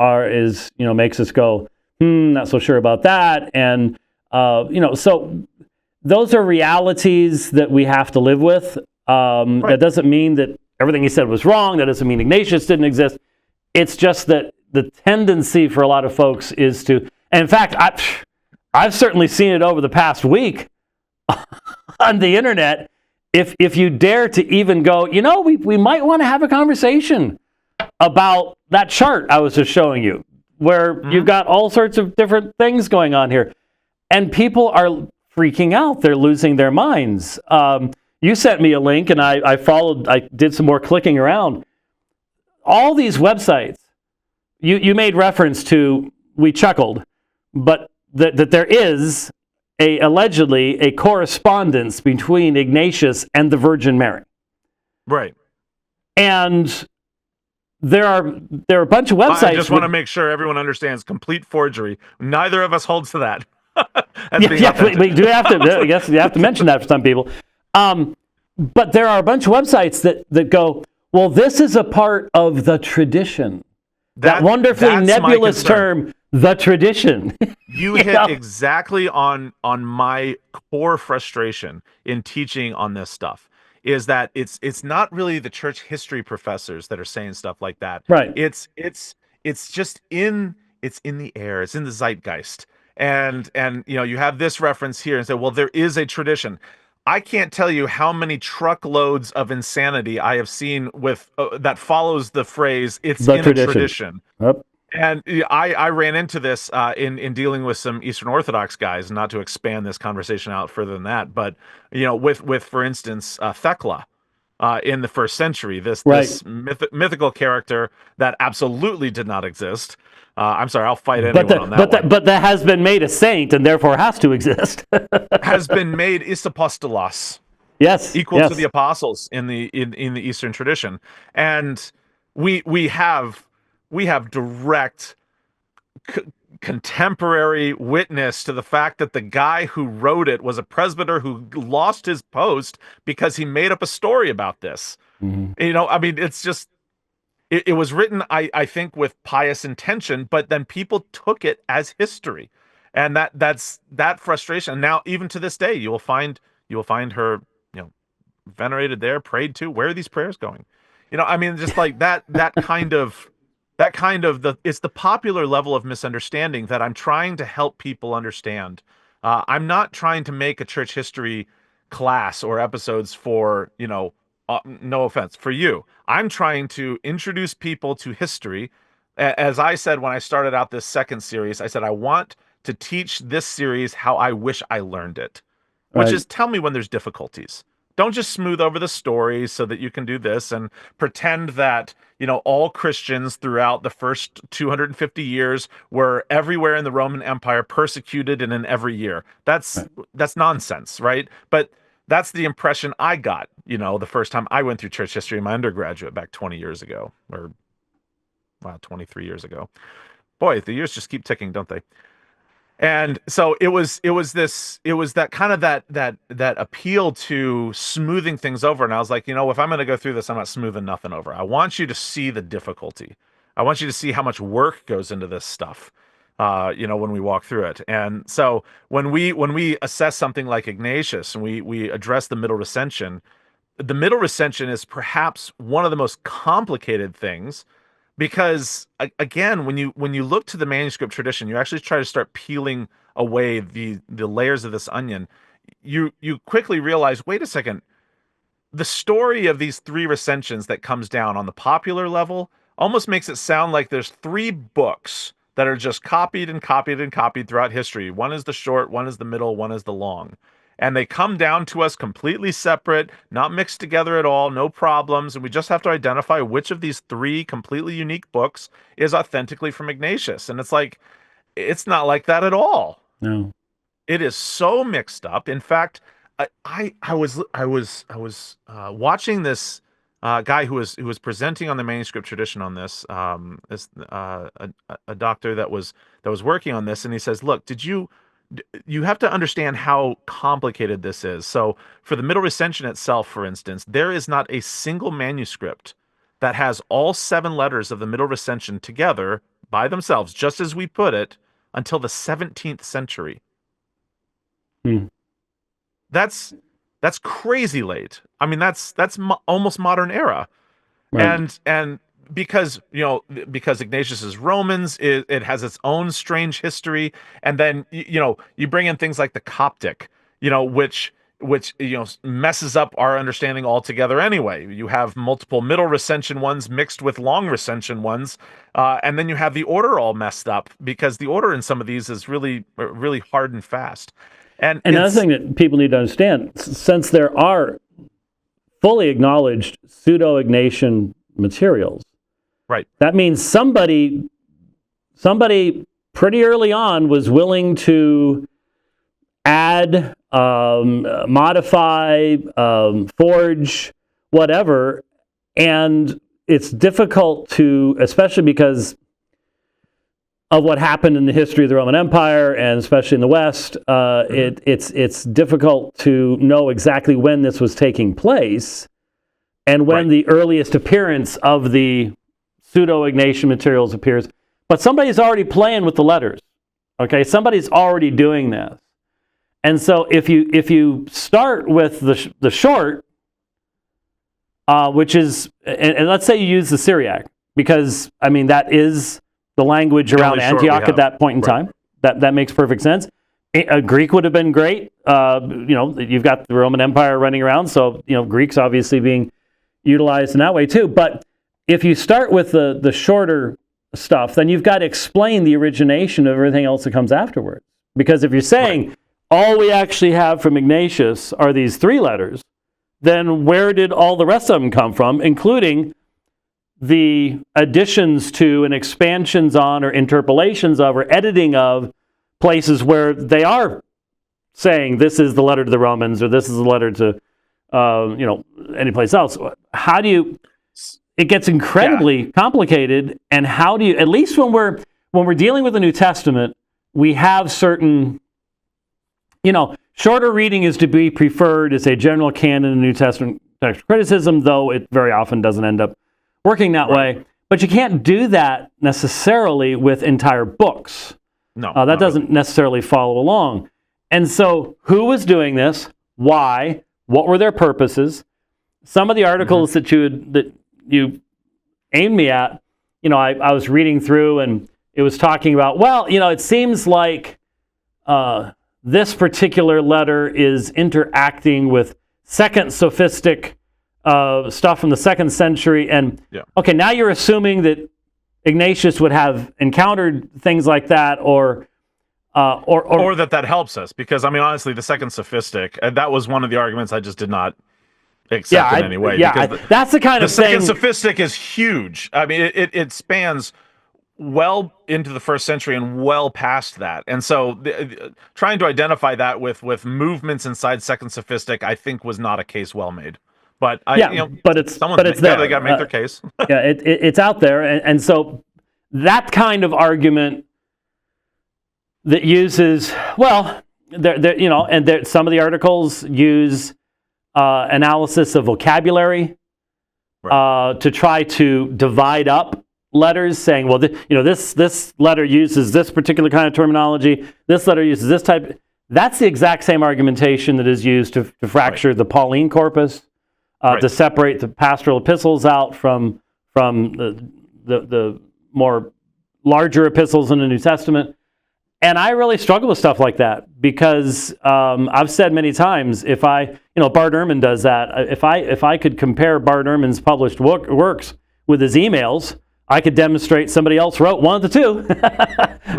makes us go, not so sure about that. And, so those are realities that we have to live with. Right. That doesn't mean that everything he said was wrong. That doesn't mean Ignatius didn't exist. It's just that the tendency for a lot of folks is to, and in fact, I've certainly seen it over the past week on the internet. If you dare to even go, we might want to have a conversation about that chart I was just showing you, where you've got all sorts of different things going on here. And people are freaking out. They're losing their minds. You sent me a link, and I did some more clicking around. All these websites, you made reference to, we chuckled, but that there is allegedly a correspondence between Ignatius and the Virgin Mary. Right. And there are a bunch of websites. I just want to make sure everyone understands complete forgery. Neither of us holds to that. We do have to. I guess you have to mention that for some people. But there are a bunch of websites that go, well, this is a part of the tradition. That wonderfully nebulous term, the tradition. You hit exactly on my core frustration in teaching on this stuff. Is that it's not really the church history professors that are saying stuff like that. Right. It's just in the air. It's in the zeitgeist. And you have this reference here and say, well, there is a tradition. I can't tell you how many truckloads of insanity I have seen with that follows the phrase "it's in a tradition." Yep. And I ran into this in dealing with some Eastern Orthodox guys. Not to expand this conversation out further than that, but with for instance Thecla in the 1st century, this mythical character that absolutely did not exist. I'm sorry, I'll fight anyone on that. But that has been made a saint and therefore has to exist. Has been made isopostolos. Yes, equal to the apostles in the Eastern tradition, and we have direct contemporary witness to the fact that the guy who wrote it was a presbyter who lost his post because he made up a story about this. Mm-hmm. I mean, it's just. It was written, I think, with pious intention, but then people took it as history, and that's that frustration. Now, even to this day, you will find her, venerated there, prayed to. Where are these prayers going? I mean, just like that kind of it's the popular level of misunderstanding that I'm trying to help people understand. I'm not trying to make a church history class or episodes for no offense for you. I'm trying to introduce people to history. As I said when I started out this 2nd series, I said I want to teach this series how I wish I learned it, which is tell me when there's difficulties. Don't just smooth over the story so that you can do this and pretend that, all Christians throughout the first 250 years were everywhere in the Roman Empire persecuted and in every year. That's nonsense, right? But that's the impression I got, the first time I went through church history in my undergraduate back 20 years ago, or 23 years ago. Boy, the years just keep ticking, don't they? And so it was that kind of that appeal to smoothing things over. And I was like, if I'm going to go through this, I'm not smoothing nothing over. I want you to see the difficulty. I want you to see how much work goes into this stuff. When we walk through it. And so when we assess something like Ignatius and we address the middle recension, the middle recension is perhaps one of the most complicated things, because again, when you look to the manuscript tradition, you actually try to start peeling away the layers of this onion. You quickly realize, wait a second, the story of these three recensions that comes down on the popular level almost makes it sound like there's three books that are just copied and copied and copied throughout history. One is the short, one is the middle, one is the long. And they come down to us completely separate, not mixed together at all, no problems. And we just have to identify which of these three completely unique books is authentically from Ignatius. And it's like, it's not like that at all. No. It is so mixed up. In fact, I was watching this guy who was presenting on the manuscript tradition on this, a doctor that was working on this, and he says, "Look, you have to understand how complicated this is. So for the middle recension itself, for instance, there is not a single manuscript that has all 7 letters of the middle recension together by themselves, just as we put it, until the 17th century." That's crazy late. I mean, that's almost modern era. Right. And because Ignatius is Romans, it has its own strange history. And then you bring in things like the Coptic, which messes up our understanding altogether anyway. You have multiple middle recension ones mixed with long recension ones, and then you have the order all messed up, because the order in some of these is really, really hard and fast. And another thing that people need to understand, since there are fully acknowledged pseudo-Ignatian materials, right, that means somebody pretty early on was willing to add, modify, forge, whatever, and it's difficult to, especially because of what happened in the history of the Roman Empire, and especially in the West, it's difficult to know exactly when this was taking place and when the earliest appearance of the pseudo-Ignatian materials appears. But somebody's already playing with the letters. Okay, somebody's already doing this. And so if you start with the short, which is, and let's say you use the Syriac, because I mean that is the language around Antioch at that point in time. That makes perfect sense. Greek would have been great. You've got the Roman Empire running around, so Greek's obviously being utilized in that way too. But if you start with the shorter stuff, then you've got to explain the origination of everything else that comes afterwards. Because if you're saying all we actually have from Ignatius are these 3 letters, then where did all the rest of them come from, including the additions to and expansions on or interpolations of or editing of places where they are saying this is the letter to the Romans or this is the letter to any place else? How do you? It gets incredibly complicated. And how do you? At least when we're dealing with the New Testament, we have certain, shorter reading is to be preferred as a general canon in New Testament text criticism, though it very often doesn't end up working that way. But you can't do that necessarily with entire books. No, that doesn't necessarily follow along. And so who was doing this? Why? What were their purposes? Some of the articles that you aimed me at, I was reading through, and it was talking about, it seems like this particular letter is interacting with second sophistic stuff from the 2nd century. And okay, now you're assuming that Ignatius would have encountered things like that, or that helps us, because I mean, honestly, the second sophistic, and that was one of the arguments I just did not accept in any way. That's the kind of thing. The second sophistic is huge. I mean, it spans well into the 1st century and well past that. And so trying to identify that with movements inside second sophistic, I think was not a case well made. But but it's there. They got to make their case. It's out there, and so that kind of argument that uses, well, some of the articles use analysis of vocabulary to try to divide up letters, saying, well, this letter uses this particular kind of terminology, this letter uses this type. That's the exact same argumentation that is used to fracture the Pauline corpus, to separate the pastoral epistles out from the more larger epistles in the New Testament. And I really struggle with stuff like that because I've said many times, if Bart Ehrman does that. If I could compare Bart Ehrman's published works with his emails, I could demonstrate somebody else wrote one of the two,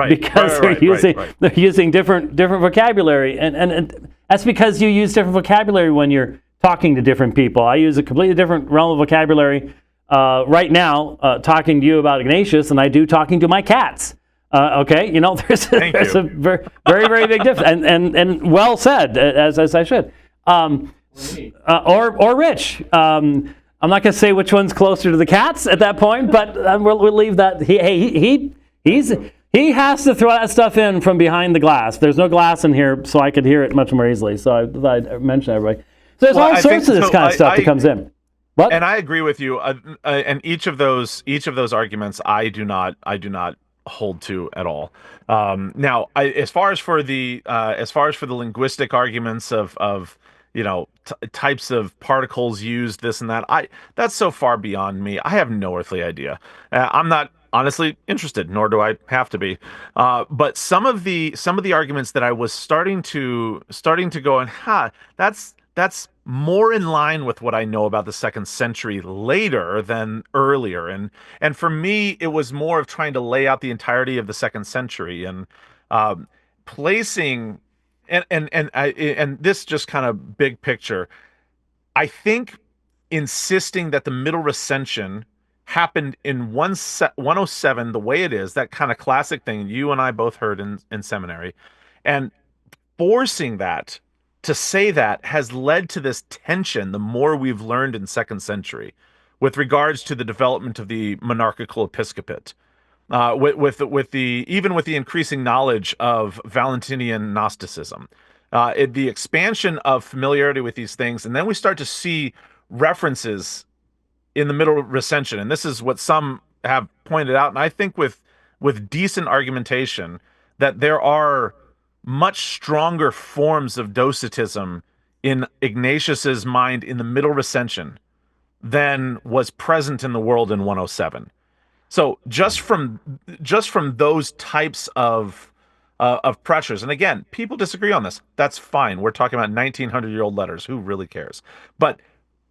because they're using different vocabulary, and that's because you use different vocabulary when you're talking to different people. I use a completely different realm of vocabulary right now, talking to you about Ignatius, than I do talking to my cats. Okay, there's a very, very, very big difference, and well said, as I should, or Rich. I'm not going to say which one's closer to the cats at that point, but we'll leave that. He has to throw that stuff in from behind the glass. There's no glass in here, so I could hear it much more easily. So I'd mention everybody. So there's all sorts of this kind of stuff that comes in. What? And I agree with you. And each of those arguments, I do not hold to at all. Now, as far as for the linguistic arguments of types of particles used, this and that, that's so far beyond me. I have no earthly idea. I'm not honestly interested, nor do I have to be. But some of the arguments that I was starting to go, and that's more in line with what I know about the 2nd century later than earlier. And for me, it was more of trying to lay out the entirety of the 2nd century and placing. And this just kind of big picture, I think insisting that the middle recension happened in 107, the way it is, that kind of classic thing you and I both heard in seminary, and forcing that to say that has led to this tension the more we've learned in 2nd century with regards to the development of the monarchical episcopate. With the increasing knowledge of Valentinian Gnosticism, the expansion of familiarity with these things, and then we start to see references in the middle recension, and this is what some have pointed out, and I think with decent argumentation, that there are much stronger forms of Docetism in Ignatius's mind in the middle recension than was present in the world in 107. So just from those types of pressures, and again, people disagree on this. That's fine. We're talking about 1900-year-old letters. Who really cares? But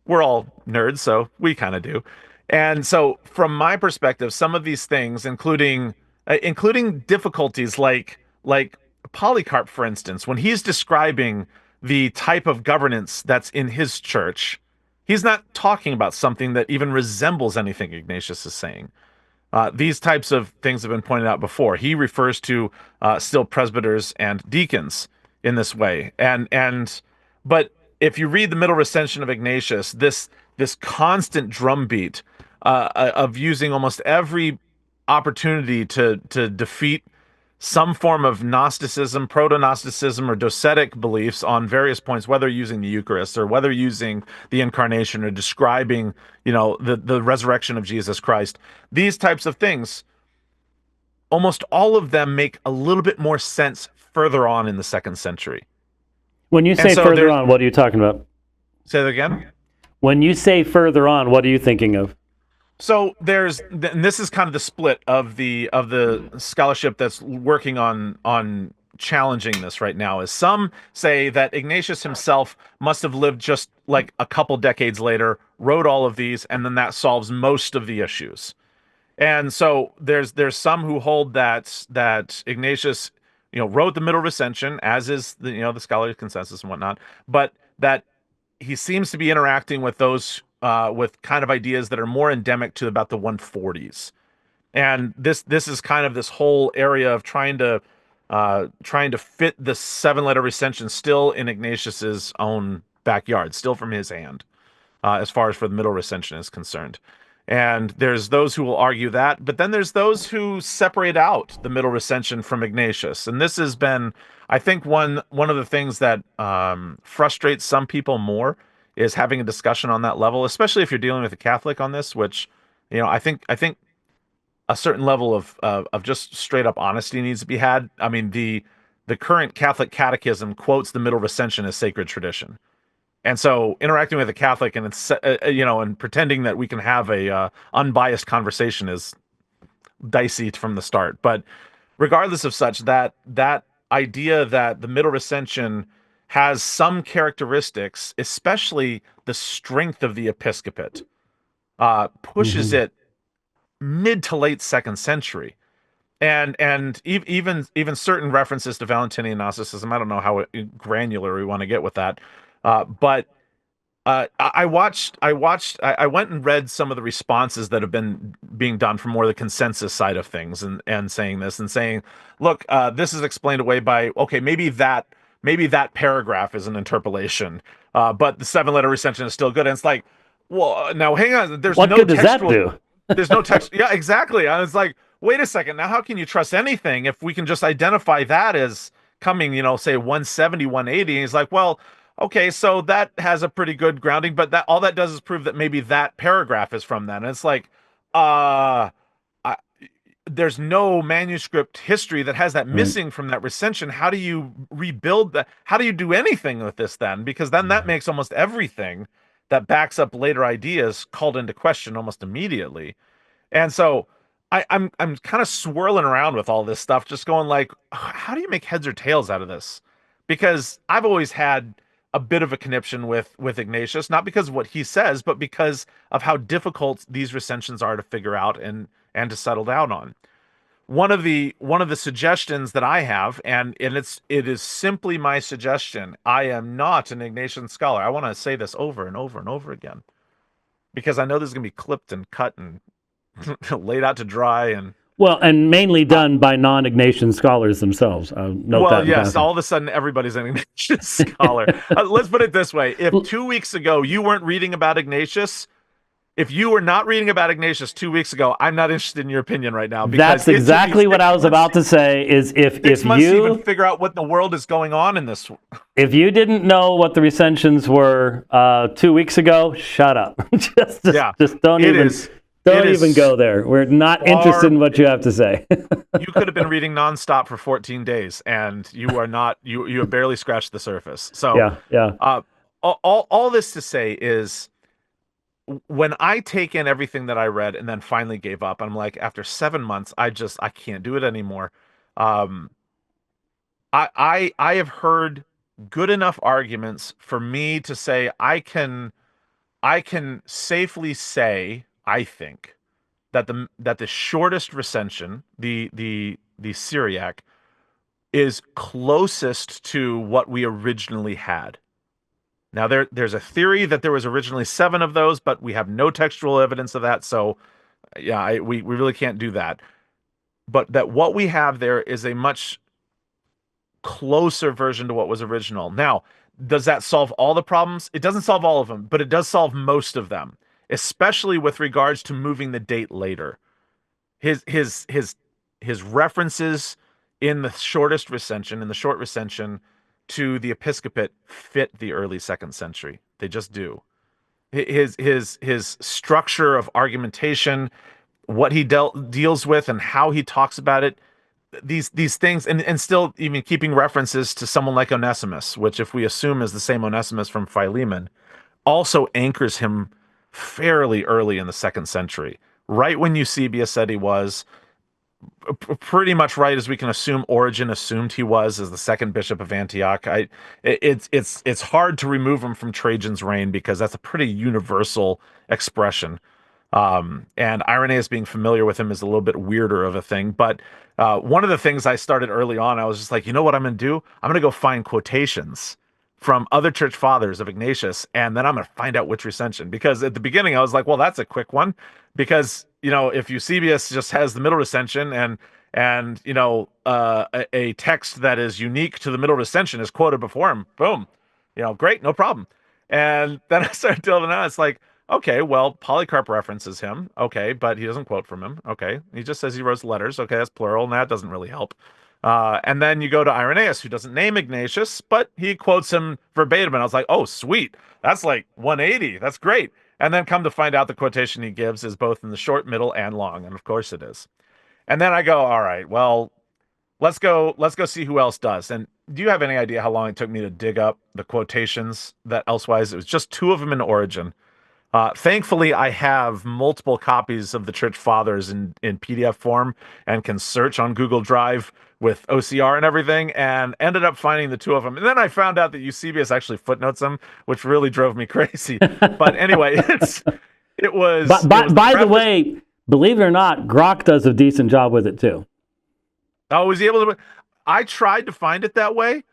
we're all nerds, so we kind of do. And so, from my perspective, some of these things, including difficulties like Polycarp, for instance, when he's describing the type of governance that's in his church, he's not talking about something that even resembles anything Ignatius is saying. These types of things have been pointed out before. He refers to still presbyters and deacons in this way. But if you read the middle recension of Ignatius, this constant drumbeat of using almost every opportunity to defeat some form of Gnosticism, proto-Gnosticism, or docetic beliefs on various points, whether using the Eucharist or whether using the Incarnation or describing, the resurrection of Jesus Christ. These types of things, almost all of them make a little bit more sense further on in the 2nd century. When you say further on, what are you talking about? Say that again? When you say further on, what are you thinking of? So and this is kind of the split of the scholarship that's working on challenging this right now. Is some say that Ignatius himself must have lived just like a couple decades later, wrote all of these, and then that solves most of the issues. And so there's some who hold that Ignatius, wrote the middle recension, as is the scholarly consensus and whatnot, but that he seems to be interacting with those with kind of ideas that are more endemic to about the 140s. And this is kind of this whole area of trying to fit the 7-letter recension still in Ignatius's own backyard, still from his hand, as far as for the middle recension is concerned. And there's those who will argue that, but then there's those who separate out the middle recension from Ignatius. And this has been, I think, one of the things that frustrates some people more is having a discussion on that level, especially if you're dealing with a Catholic on this, which, I think a certain level of just straight up honesty needs to be had. I mean, the current Catholic Catechism quotes the middle recension as sacred tradition. And so interacting with a Catholic and and pretending that we can have a unbiased conversation is dicey from the start. But regardless of such, that idea that the middle recension has some characteristics, especially the strength of the episcopate, pushes it mid to late second century. And even certain references to Valentinian Gnosticism. I don't know how granular we want to get with that, but I went and read some of the responses that have been being done from more the consensus side of things, and saying this and saying, look, this is explained away by, okay, maybe that paragraph is an interpolation, but the 7-letter recension is still good. And it's like, well, now hang on, there's What no good does that textual, do? there's no text. Yeah, exactly. I was like, wait a second, now how can you trust anything if we can just identify that as coming, say 170, 180? And he's like, well, okay, so that has a pretty good grounding, but that all that does is prove that maybe that paragraph is from that. And it's like, I, there's no manuscript history that has that missing from that recension. How do you rebuild that? How do you do anything with this then? Because then that makes almost everything that backs up later ideas called into question almost immediately. And so I'm kind of swirling around with all this stuff, just going like, how do you make heads or tails out of this? Because I've always had a bit of a conniption with Ignatius, not because of what he says, but because of how difficult these recensions are to figure out and to settle down on. One of the suggestions that I have, and it is simply my suggestion. I am not an Ignatian scholar. I want to say this over and over and over again, because I know this is going to be clipped and cut and laid out to dry. And Well, and mainly done by non-Ignatian scholars themselves. Note well, that in yes, passing. all of a sudden everybody's an Ignatius scholar. Let's put it this way: if 2 weeks ago you weren't reading about Ignatius, if you were not reading about Ignatius 2 weeks ago, I'm not interested in your opinion right now, because That's exactly what I was about to say. Is six months to even figure out what in the world is going on in this. if you didn't know what the recensions were 2 weeks ago, shut up. just don't even go there. We're not interested in what you have to say. You could have been reading nonstop for 14 days, and you are not. You have barely scratched the surface. So yeah. All this to say is, when I take in everything that I read and then finally gave up, I'm like, after 7 months, I can't do it anymore. I have heard good enough arguments for me to say I can safely say, I think, that the shortest recension, the Syriac, is closest to what we originally had. Now there's a theory that there was originally 7 of those, but we have no textual evidence of that. So yeah, we really can't do that. But that what we have there is a much closer version to what was original. Now, does that solve all the problems? It doesn't solve all of them, but it does solve most of them, especially with regards to moving the date later. His references in the short recension to the episcopate fit the early second century. They just do. His structure of argumentation, what he deals with, and how he talks about it, these things, and still even keeping references to someone like Onesimus, which, if we assume is the same Onesimus from Philemon, also anchors him fairly early in the second century, right when Eusebius said he was, pretty much right as we can assume Origen assumed he was as the second bishop of Antioch. It's hard to remove him from Trajan's reign, because that's a pretty universal expression. And Irenaeus being familiar with him is a little bit weirder of a thing. But one of the things I started early on, I was just like, you know what I'm going to do? I'm going to go find quotations from other church fathers of Ignatius, and then I'm going to find out which recension. Because at the beginning, I was like, well, that's a quick one. Because, if Eusebius just has the middle recension, and a text that is unique to the middle recension is quoted before him, boom, great, no problem. And then I started delving out. It's like, Okay, well, Polycarp references him. Okay, but he doesn't quote from him. Okay, he just says he wrote letters. Okay, that's plural, and that doesn't really help. And then you go to Irenaeus, who doesn't name Ignatius, but he quotes him verbatim. And I was like, oh, sweet. That's like 180. That's great. And then come to find out the quotation he gives is both in the short, middle, and long. And of course it is. And then I go, all right, well, let's go see who else does. And do you have any idea how long it took me to dig up the quotations that elsewise? It was just two of them in Origin. Thankfully, I have multiple copies of the Church Fathers in PDF form and can search on Google Drive with OCR and everything, and ended up finding the two of them. And then I found out that Eusebius actually footnotes them, which really drove me crazy. But anyway, it was. By the way, believe it or not, Grok does a decent job with it too. Oh, was he able to? I tried to find it that way.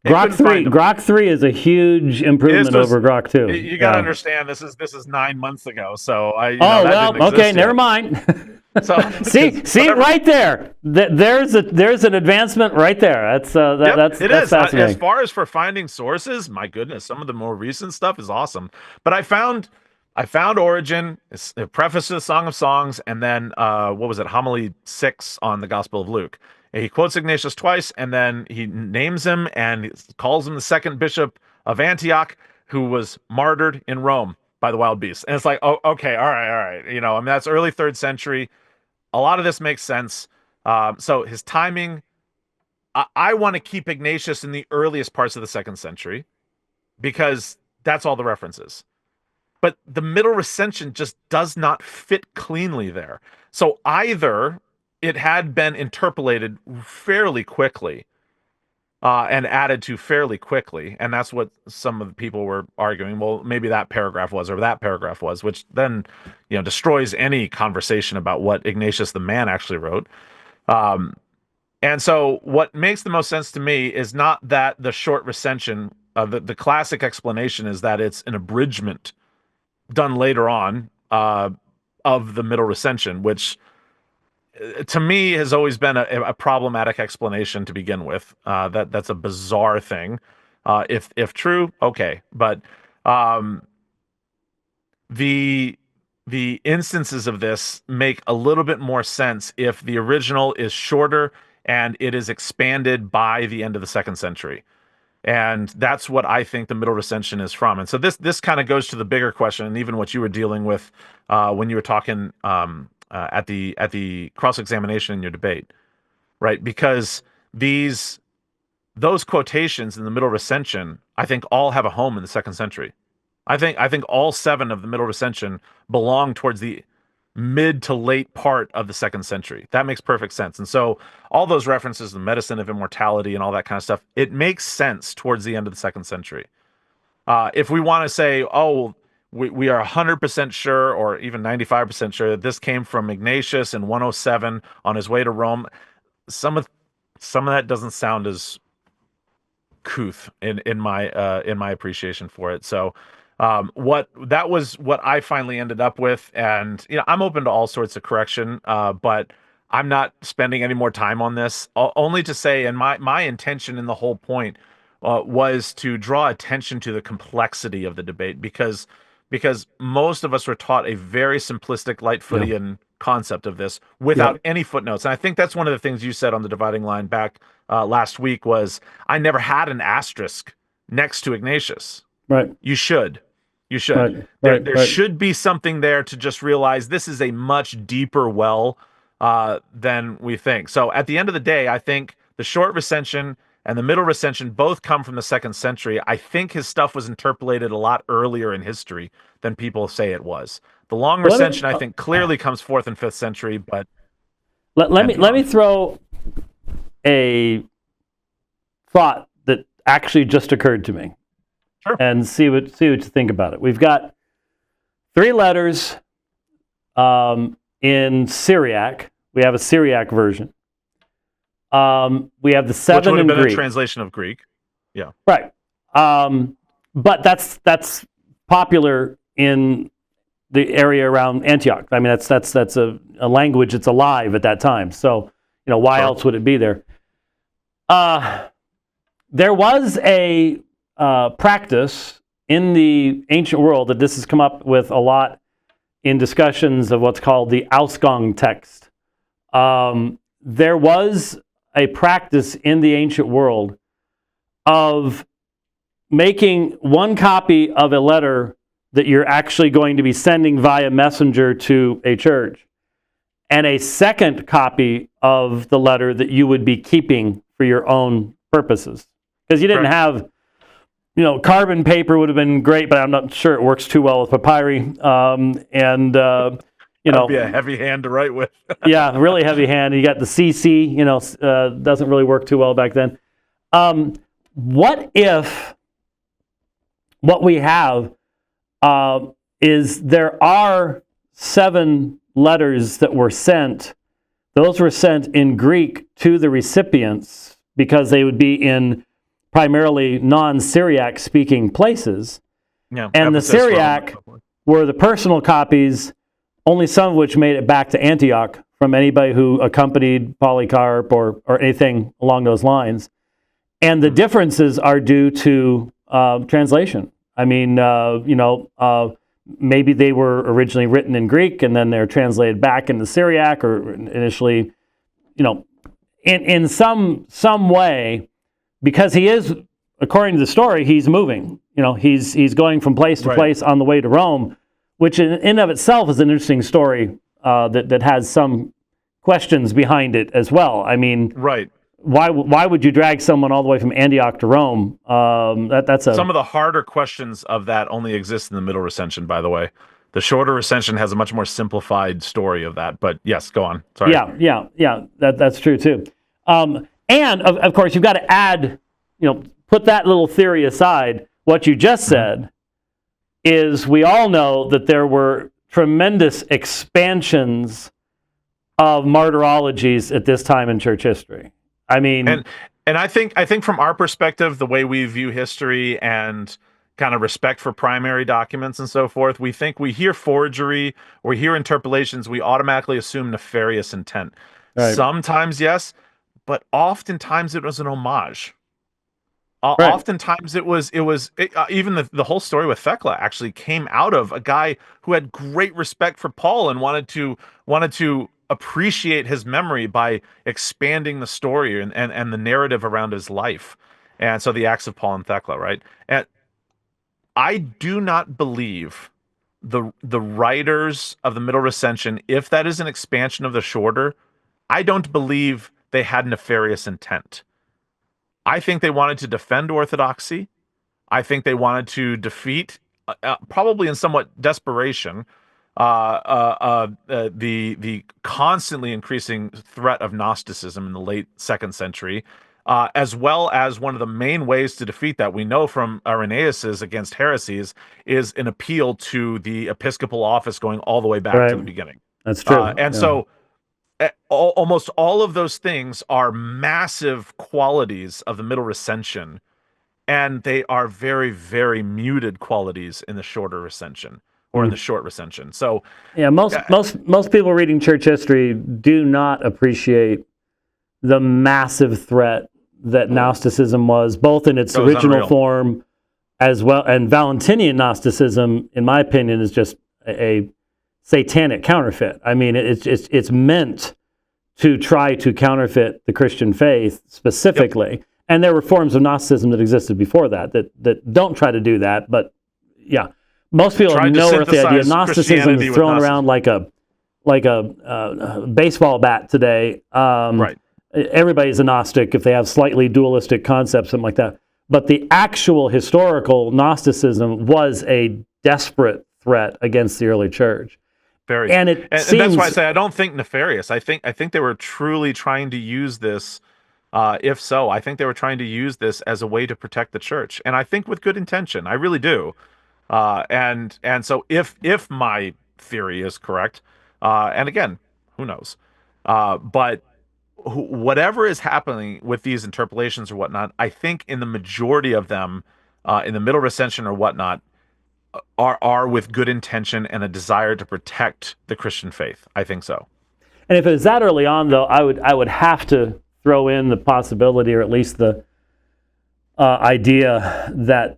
Grok 3 is a huge improvement over Grok 2. You got to understand, this is 9 months ago, so okay, never mind. So see right there. There's an advancement right there. That's fascinating. As far as for finding sources, my goodness, some of the more recent stuff is awesome. But I found Origin, a preface to the Song of Songs, and then Homily 6 on the Gospel of Luke. He quotes Ignatius twice, and then he names him and calls him the second bishop of Antioch, who was martyred in Rome by the wild beasts. And it's like, oh, okay, all right. That's early 3rd century. A lot of this makes sense. So his timing, I want to keep Ignatius in the earliest parts of the 2nd century because that's all the references. But the middle recension just does not fit cleanly there. So either it had been interpolated fairly quickly and added to fairly quickly. And that's what some of the people were arguing. Well, maybe that paragraph was, or that paragraph was, which then, destroys any conversation about what Ignatius the man actually wrote. And so what makes the most sense to me is not that the short recension, the classic explanation is that it's an abridgment done later on of the middle recension, which to me has always been a problematic explanation to begin with. That's a bizarre thing. If true, okay, but the instances of this make a little bit more sense if the original is shorter and it is expanded by the end of the 2nd century. And that's what I think the middle recension is from. And so this kind of goes to the bigger question, and even what you were dealing with when you were talking at the cross-examination in your debate, right? Because those quotations in the middle recension, I think, all have a home in the 2nd century. I think all 7 of the middle recension belong towards the mid to late part of the 2nd century. That makes perfect sense. And so all those references, the medicine of immortality and all that kind of stuff, it makes sense towards the end of the 2nd century. If we want to say, oh, we are 100% sure, or even 95% sure, that this came from Ignatius in 107 on his way to Rome, some of that doesn't sound as couth in my appreciation for it. So what I finally ended up with, and I'm open to all sorts of correction, but I'm not spending any more time on this. Only to say, and my intention in the whole point was to draw attention to the complexity of the debate, because most of us were taught a very simplistic, light-footian concept of this without any footnotes. And I think that's one of the things you said on the dividing line back last week was, I never had an asterisk next to Ignatius. Right. You should. There should be something there to just realize this is a much deeper well than we think. So at the end of the day, I think the short recension and the middle recension both come from the 2nd century. I think his stuff was interpolated a lot earlier in history than people say it was. The long recension, I think, clearly comes 4th and 5th century. But let me throw a thought that actually just occurred to me. Sure. And see what you think about it. We've got 3 letters in Syriac. We have a Syriac version. We have the 7 which would have in been Greek. a translation of Greek. Yeah. Right. But that's popular in the area around Antioch. I mean, that's a language that's alive at that time. So, why else would it be there? There was a practice in the ancient world, that this has come up with a lot in discussions of what's called the Ausgang text. There was a practice in the ancient world of making one copy of a letter that you're actually going to be sending via messenger to a church, and a second copy of the letter that you would be keeping for your own purposes. Because you didn't have, carbon paper would have been great, but I'm not sure it works too well with papyri. That'd be a heavy hand to write with. Yeah, really heavy hand. You got the CC, doesn't really work too well back then. What if what we have is there are 7 letters that were sent. Those were sent in Greek to the recipients because they would be in primarily non-Syriac speaking places. Yeah, and the Syriac were the personal copies, only some of which made it back to Antioch from anybody who accompanied Polycarp or anything along those lines. And the differences are due to translation. I mean, maybe they were originally written in Greek and then they're translated back into Syriac, or initially, in some way, because he is, according to the story, he's moving. He's going from place to place on the way to Rome, which in and of itself is an interesting story that has some questions behind it as well. I mean, why would you drag someone all the way from Antioch to Rome? That's some of the harder questions of that only exist in the middle recension, by the way. The shorter recension has a much more simplified story of that. But yes, go on. Sorry. Yeah. That's true too. And of course, you've got to add, put that little theory aside. What you just said is we all know that there were tremendous expansions of martyrologies at this time in church history. I mean, and I think from our perspective, the way we view history and kind of respect for primary documents and so forth, we hear forgery or hear interpolations, we automatically assume nefarious intent. Right. Sometimes yes, but oftentimes it was an homage. Oftentimes it was even the whole story with Thecla actually came out of a guy who had great respect for Paul and wanted to appreciate his memory by expanding the story and the narrative around his life. And so the Acts of Paul and Thecla, right? And I do not believe the writers of the Middle Recension, if that is an expansion of the shorter, I don't believe they had nefarious intent. I think they wanted to defend orthodoxy. I think they wanted to defeat, probably in somewhat desperation, the constantly increasing threat of Gnosticism in the late 2nd century, as well as one of the main ways to defeat that, we know from Irenaeus's Against Heresies, is an appeal to the episcopal office going all the way back to the beginning. That's true. So almost all of those things are massive qualities of the Middle Recension, and they are very, very muted qualities in the shorter recension. Or in the short recension. So most people reading church history do not appreciate the massive threat that Gnosticism was, both in its original form as well, and Valentinian Gnosticism, in my opinion, is just a satanic counterfeit. I mean, it's meant to try to counterfeit the Christian faith specifically, and there were forms of Gnosticism that existed before that don't try to do that, but yeah. Most people have no earthly idea. Gnosticism is thrown around like a baseball bat today. Everybody's a Gnostic if they have slightly dualistic concepts, something like that. But the actual historical Gnosticism was a desperate threat against the early church. And that's why I say I don't think nefarious. I think they were truly trying to use this. If so, I think they were trying to use this as a way to protect the church, and I think with good intention. I really do. And so if my theory is correct, and again, who knows, but whatever is happening with these interpolations or whatnot, I think in the majority of them, in the Middle Recension or whatnot, are with good intention and a desire to protect the Christian faith. I think so. And if it was that early on, though, I would have to throw in the possibility, or at least the idea that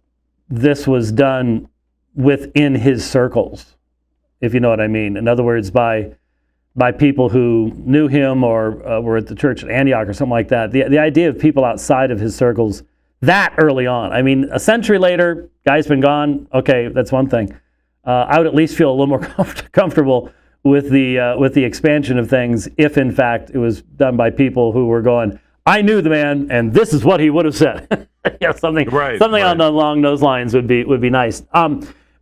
this was done within his circles, if you know what I mean. In other words, by people who knew him or were at the church at Antioch or something like that. The idea of people outside of his circles that early on. I mean, a century later, guy's been gone. Okay, that's one thing. I would at least feel a little more comfortable with the expansion of things if, in fact, it was done by people who were going, I knew the man, and this is what he would have said. Something along those lines would be nice.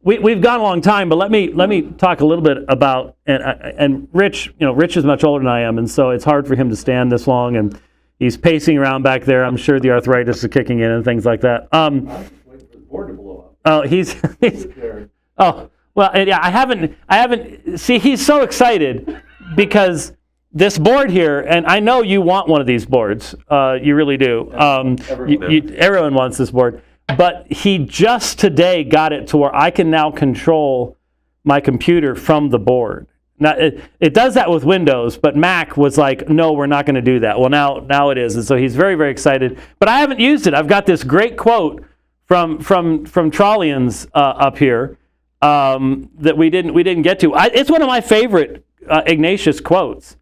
We've gone a long time, but let me talk a little bit about and Rich. Rich is much older than I am, and so it's hard for him to stand this long, and he's pacing around back there. I'm sure the arthritis is kicking in and things like that. I'm just waiting for the board to blow up. Oh, he's oh well, yeah. I haven't. See, he's so excited because this board here, and I know you want one of these boards. You really do. Everyone wants this board. But he just today got it to where I can now control my computer from the board. Now, it does that with Windows, but Mac was like, no, we're not going to do that. Well, now it is. And so he's very, very excited. But I haven't used it. I've got this great quote from Trollians up here that we didn't get to. It's one of my favorite Ignatius quotes.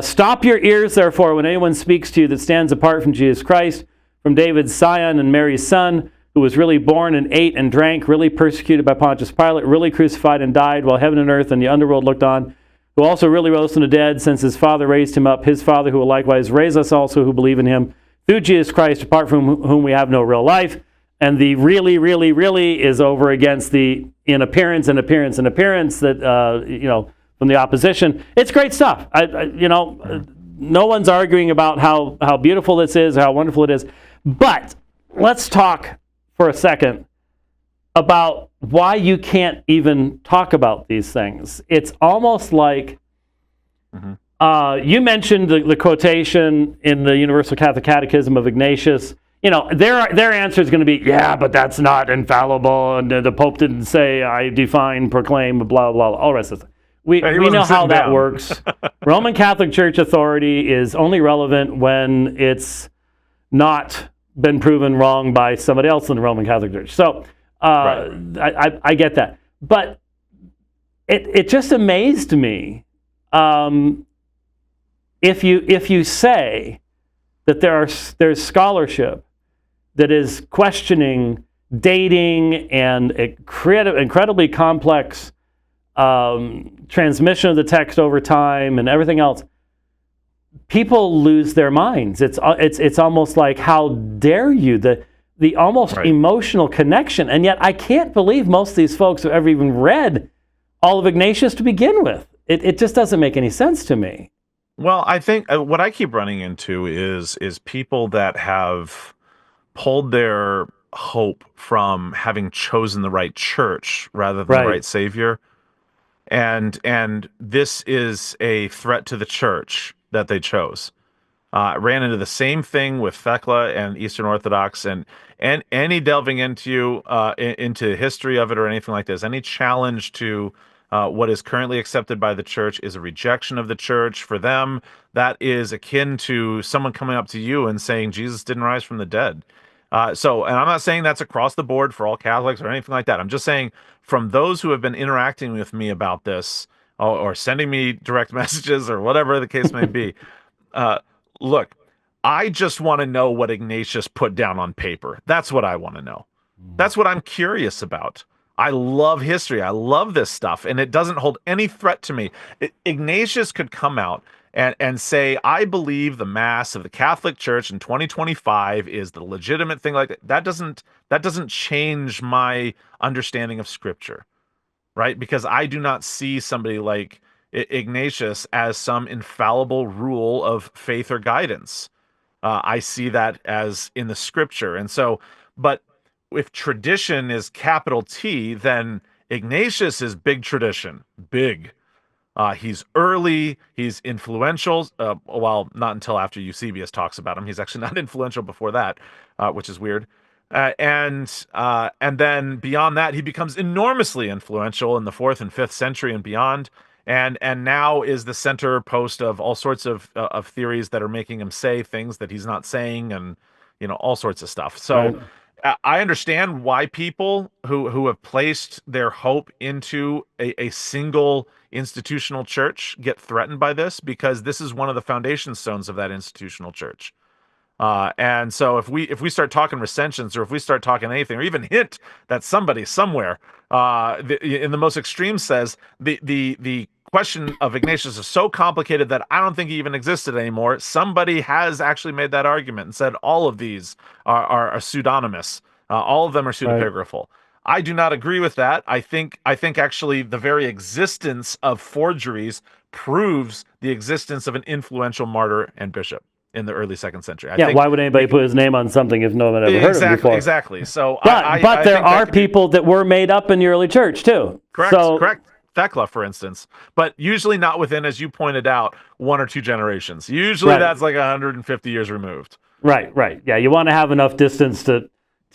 Stop your ears, therefore, when anyone speaks to you that stands apart from Jesus Christ, from David's scion and Mary's son, who was really born and ate and drank, really persecuted by Pontius Pilate, really crucified and died while heaven and earth and the underworld looked on, who also really rose from the dead, since his Father raised him up, his Father who will likewise raise us also who believe in him, through Jesus Christ, apart from whom we have no real life. And the really, really, really is over against the in appearance and appearance and appearance that, from the opposition. It's great stuff. No one's arguing about how beautiful this is, how wonderful it is. But let's talk for a second about why you can't even talk about these things. It's almost like you mentioned the quotation in the Universal Catholic Catechism of Ignatius. Their answer is going to be, yeah, but that's not infallible, and the Pope didn't say, I define, proclaim, blah, blah, blah, all the rest of it. We know how that works. Roman Catholic Church authority is only relevant when it's not been proven wrong by somebody else in the Roman Catholic Church. So I get that. But it just amazed me if you say that there's scholarship that is questioning dating and incredibly complex transmission of the text over time and everything else, people lose their minds. It's almost like, how dare you? The almost emotional connection, and yet I can't believe most of these folks have ever even read all of Ignatius to begin with. It just doesn't make any sense to me. Well, I think what I keep running into is people that have pulled their hope from having chosen the right church rather than the right savior. And this is a threat to the church that they chose. Ran into the same thing with Thecla and Eastern Orthodox, and any delving into the history of it or anything like this. Any challenge to what is currently accepted by the church is a rejection of the church. For them, that is akin to someone coming up to you and saying Jesus didn't rise from the dead. And I'm not saying that's across the board for all Catholics or anything like that. I'm just saying, from those who have been interacting with me about this or sending me direct messages or whatever the case may be, look, I just want to know what Ignatius put down on paper. That's what I want to know. That's what I'm curious about. I love history. I love this stuff, and it doesn't hold any threat to me. Ignatius could come out and say, I believe the Mass of the Catholic Church in 2025 is the legitimate thing. Like that doesn't change my understanding of Scripture, right? Because I do not see somebody like Ignatius as some infallible rule of faith or guidance. I see that as in the Scripture. And so, but if tradition is capital T, then Ignatius is big tradition, big. He's early, he's influential, well, not until after Eusebius talks about him. He's actually not influential before that, which is weird. And then beyond that, he becomes enormously influential in the 4th and 5th century and beyond. And now is the center post of all sorts of theories that are making him say things that he's not saying, and all sorts of stuff. So I understand why people who have placed their hope into a single institutional church get threatened by this, because this is one of the foundation stones of that institutional church. And so if we start talking recensions, or if we start talking anything, or even hint that somebody somewhere in the most extreme says the question of Ignatius is so complicated that I don't think he even existed anymore, somebody has actually made that argument and said all of these are pseudonymous. All of them are pseudepigraphal. I do not agree with that. I think actually the very existence of forgeries proves the existence of an influential martyr and bishop in the early 2nd century. I think why would anybody put his name on something if no one had ever heard of him before? Exactly. So, but there are people that were made up in the early church too. Correct. Thecla, for instance, but usually not within, as you pointed out, 1 or 2 generations. Usually that's like 150 years removed. Right. Yeah, you want to have enough distance to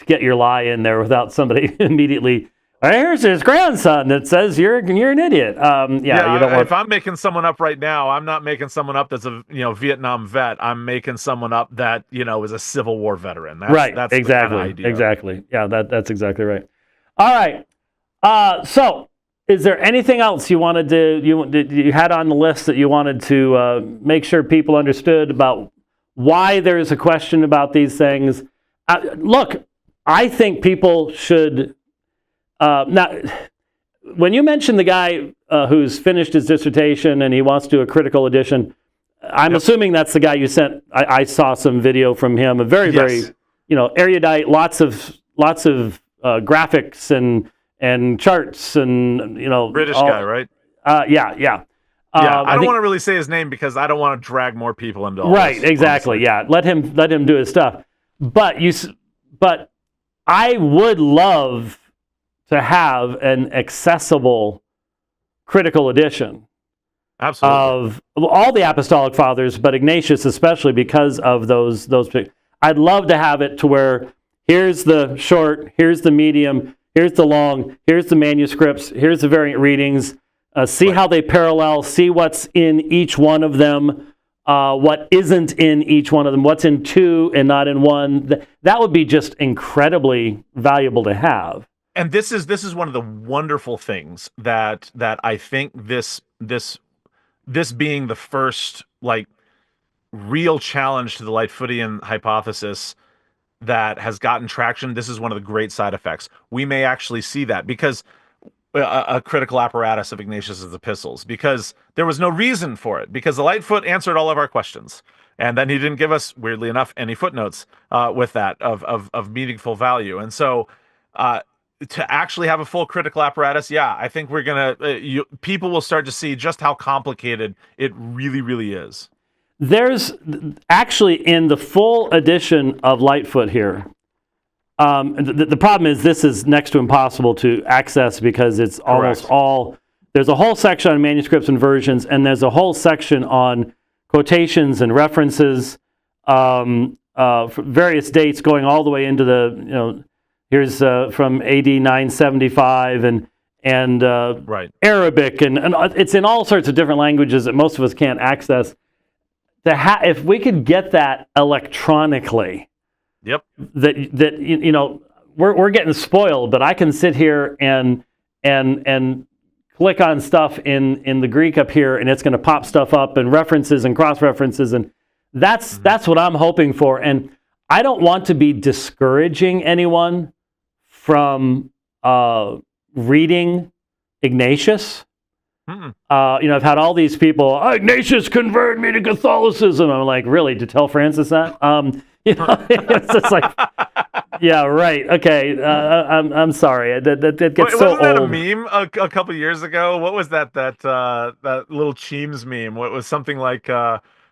get your lie in there without somebody immediately. Here's his grandson that says you're an idiot. You don't want. If I'm making someone up right now, I'm not making someone up that's a Vietnam vet. I'm making someone up that is a Civil War veteran. That's exactly. The kind of idea. Exactly. Yeah, that's exactly right. All right. So, is there anything else you wanted to you had on the list that you wanted to make sure people understood about why there's a question about these things? Look, I think people should. Now, when you mention the guy who's finished his dissertation and he wants to do a critical edition, I'm assuming that's the guy you sent. I saw some video from him. A very erudite, lots of graphics and charts and British guy, right? Yeah. I don't want to really say his name because I don't want to drag more people into all this. Exactly. Honestly. Yeah, let him do his stuff. But I would love to have an accessible critical edition of all the apostolic fathers, but Ignatius especially because of those. I'd love to have it to where here's the short, here's the medium, here's the long, here's the manuscripts, here's the variant readings. See how they parallel, see what's in each one of them, what isn't in each one of them, what's in 2 and not in 1. That would be just incredibly valuable to have. And this is one of the wonderful things that I think this being the first real challenge to the Lightfootian hypothesis that has gotten traction. This is one of the great side effects. We may actually see that because a critical apparatus of Ignatius's epistles, because there was no reason for it, because the Lightfoot answered all of our questions. And then he didn't give us, weirdly enough, any footnotes with that of meaningful value. And so to actually have a full critical apparatus, I think we're going people will start to see just how complicated it really, really is. There's actually in the full edition of Lightfoot here, the problem is this is next to impossible to access because it's almost all, there's a whole section on manuscripts and versions, and there's a whole section on quotations and references, various dates going all the way into the, here's from AD 975 and Arabic, and it's in all sorts of different languages that most of us can't access. If we could get that electronically, we're getting spoiled, but I can sit here and click on stuff in the Greek up here, and it's going to pop stuff up and references and cross references, and that's what I'm hoping for. And I don't want to be discouraging anyone from reading Ignatius. I've had all these people, Ignatius converted me to Catholicism. I'm like, really? To tell Francis that? It's just like, yeah, right. Okay. I'm sorry. That gets so old. Wasn't that a meme a couple years ago? What was that little Cheems meme? What was something like,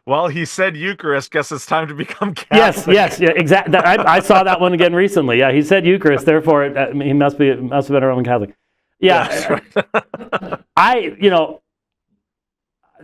well, he said Eucharist, guess it's time to become Catholic. Yes, exactly. I saw that one again recently. Yeah, he said Eucharist, therefore he must have been a Roman Catholic. Yeah, that's right.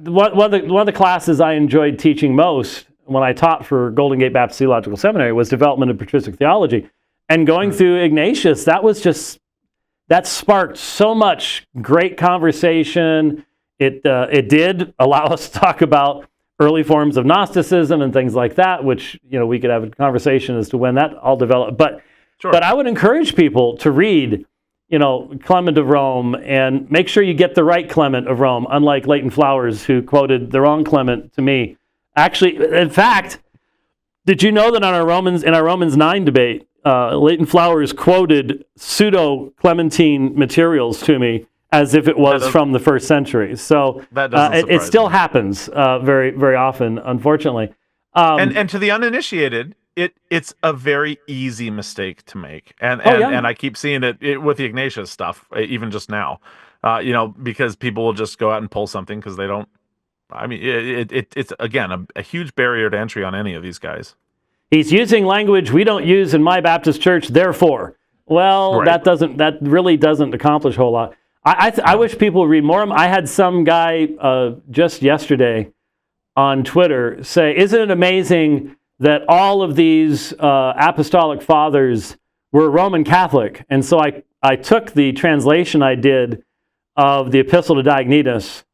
One of the classes I enjoyed teaching most when I taught for Golden Gate Baptist Theological Seminary was Development of Patristic Theology, and going through Ignatius, that sparked so much great conversation. It did allow us to talk about early forms of Gnosticism and things like that, which we could have a conversation as to when that all developed. But Sure. But I would encourage people to read, Clement of Rome, and make sure you get the right Clement of Rome, unlike Leighton Flowers, who quoted the wrong Clement to me. Actually, in fact, did you know that in our Romans 9 debate, Leighton Flowers quoted pseudo-Clementine materials to me as if it was from the first century. So it still happens very, very often, unfortunately. And to the uninitiated, it's a very easy mistake to make, and I keep seeing it with the Ignatius stuff, even just now, because people will just go out and pull something because they don't. I mean, it's again a huge barrier to entry on any of these guys. He's using language we don't use in my Baptist church, therefore. Well, Right. that really doesn't accomplish a whole lot. I wish people would read more. I had some guy just yesterday on Twitter say, "Isn't it amazing that all of these apostolic fathers were Roman Catholic?" And so I took the translation I did of the Epistle to Ignatius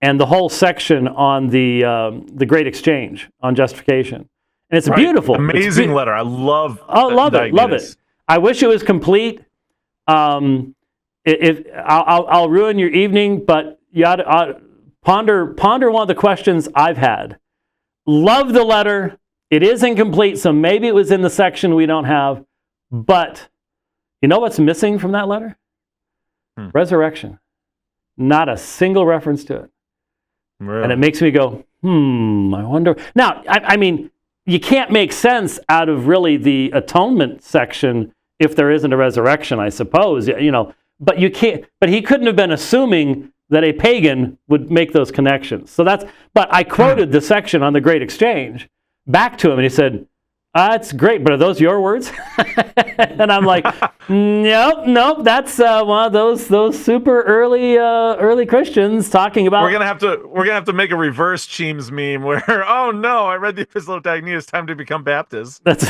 and the whole section on the Great Exchange on justification. And it's beautiful. Amazing letter. I love love it. I wish it was complete. I'll ruin your evening, but you ought to ponder one of the questions I've had. Love the letter. It is incomplete, so maybe it was in the section we don't have. But you know what's missing from that letter? Resurrection. Not a single reference to it. Really? And it makes me go, I wonder. Now, I mean, you can't make sense out of really the atonement section if there isn't a resurrection, I suppose. But you can't. But he couldn't have been assuming that a pagan would make those connections. But I quoted the section on the Great Exchange back to him, and he said, "That's great, but are those your words?" And I'm like, "Nope. That's one of those super early Christians talking about." We're gonna have to make a reverse Cheems meme where, oh no, I read the Epistle of Ignatius, time to become Baptist. That's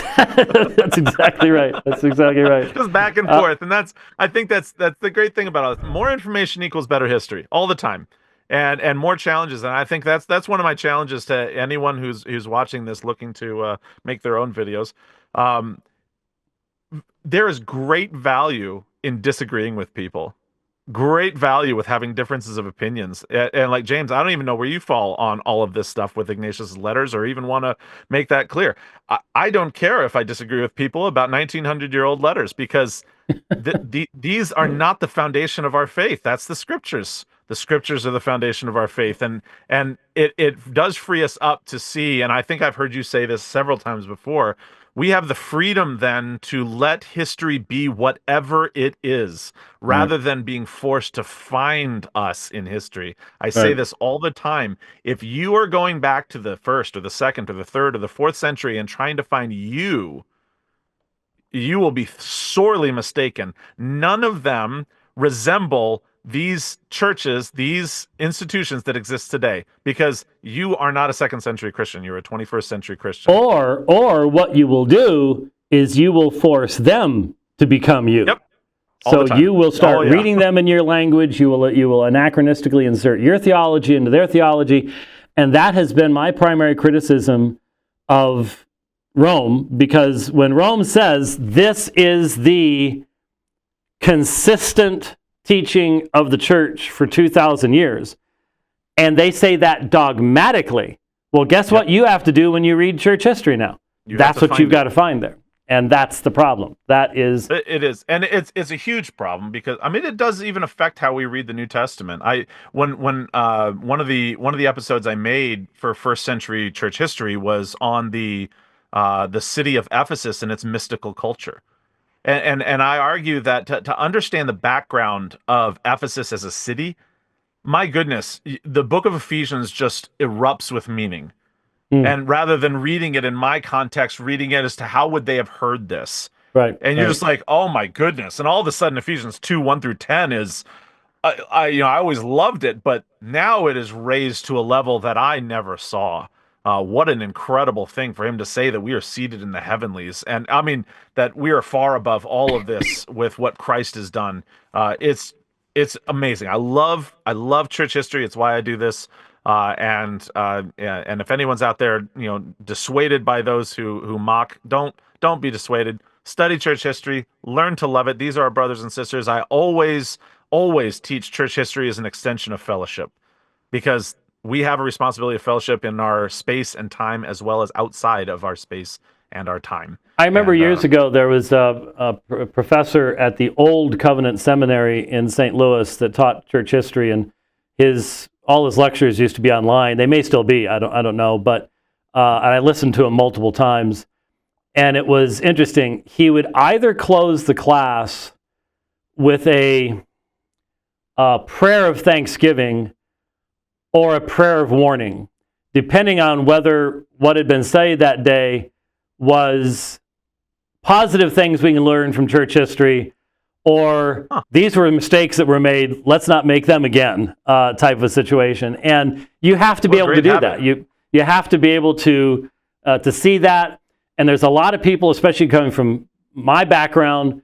exactly right. That's exactly right. Just back and forth, and I think that's the great thing about it. More information equals better history all the time. And more challenges, and I think that's one of my challenges to anyone who's watching this, looking to make their own videos. There is great value in disagreeing with people, great value with having differences of opinions. And like James, I don't even know where you fall on all of this stuff with Ignatius' letters, or even want to make that clear. I don't care if I disagree with people about 1900-year-old letters, because these are not the foundation of our faith. That's the scriptures. The scriptures are the foundation of our faith, and it does free us up to see, and I think I've heard you say this several times before, we have the freedom then to let history be whatever it is, rather than being forced to find us in history. I say this all the time. If you are going back to the first or the second or the third or the fourth century and trying to find you will be sorely mistaken. None of them resemble these churches, these institutions that exist today, because you are not a second century Christian. You're a 21st century Christian. Or what you will do is you will force them to become you. Yep. So you will start reading them in your language. You will anachronistically insert your theology into their theology. And that has been my primary criticism of Rome, because when Rome says this is the consistent teaching of the church for 2,000 years, and they say that dogmatically, well, guess what you have to do when you read church history now? That's what you've got to find there. And that's the problem. It is. And it's a huge problem, because I mean, it does even affect how we read the New Testament. When one of the episodes I made for first century church history was on the city of Ephesus and its mystical culture. And I argue that to understand the background of Ephesus as a city, my goodness, the book of Ephesians just erupts with meaning. And rather than reading it in my context, reading it as to how would they have heard this. Right. And you're just like, oh my goodness. And all of a sudden Ephesians 2, 1 through 10 is, I always loved it, but now it is raised to a level that I never saw. What an incredible thing for him to say that we are seated in the heavenlies. And I mean, that we are far above all of this with what Christ has done. It's amazing. I love church history. It's why I do this. And if anyone's out there, dissuaded by those who mock, don't be dissuaded. study church history, learn to love it. These are our brothers and sisters. I always teach church history as an extension of fellowship, because we have a responsibility of fellowship in our space and time as well as outside of our space and our time. I remember years ago there was a professor at the Old Covenant Seminary in St. Louis that taught church history, and all his lectures used to be online. They may still be, I don't know, but I listened to him multiple times, and it was interesting. He would either close the class with a prayer of thanksgiving or a prayer of warning, depending on whether what had been studied that day was positive things we can learn from church history, or these were mistakes that were made, let's not make them again, type of a situation. And you have to be able to do that. You have to be able to see that. And there's a lot of people, especially coming from my background,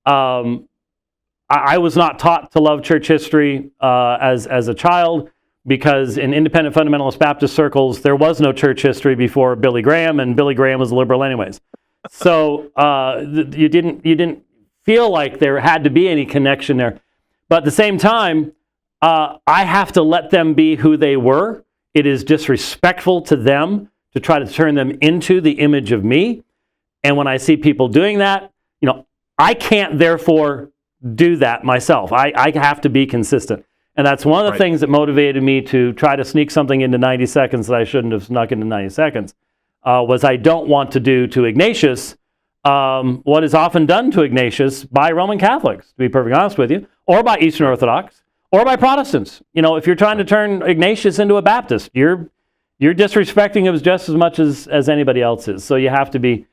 I was not taught to love church history as a child, because in independent fundamentalist Baptist circles, there was no church history before Billy Graham, and Billy Graham was a liberal anyways. So you didn't feel like there had to be any connection there. But at the same time, I have to let them be who they were. It is disrespectful to them to try to turn them into the image of me. And when I see people doing that, I can't therefore do that myself. I have to be consistent. And that's one of the things that motivated me to try to sneak something into 90 seconds that I shouldn't have snuck into 90 seconds, was I don't want to do to Ignatius what is often done to Ignatius by Roman Catholics, to be perfectly honest with you, or by Eastern Orthodox, or by Protestants. If you're trying to turn Ignatius into a Baptist, you're disrespecting him just as much as anybody else is. So you have to be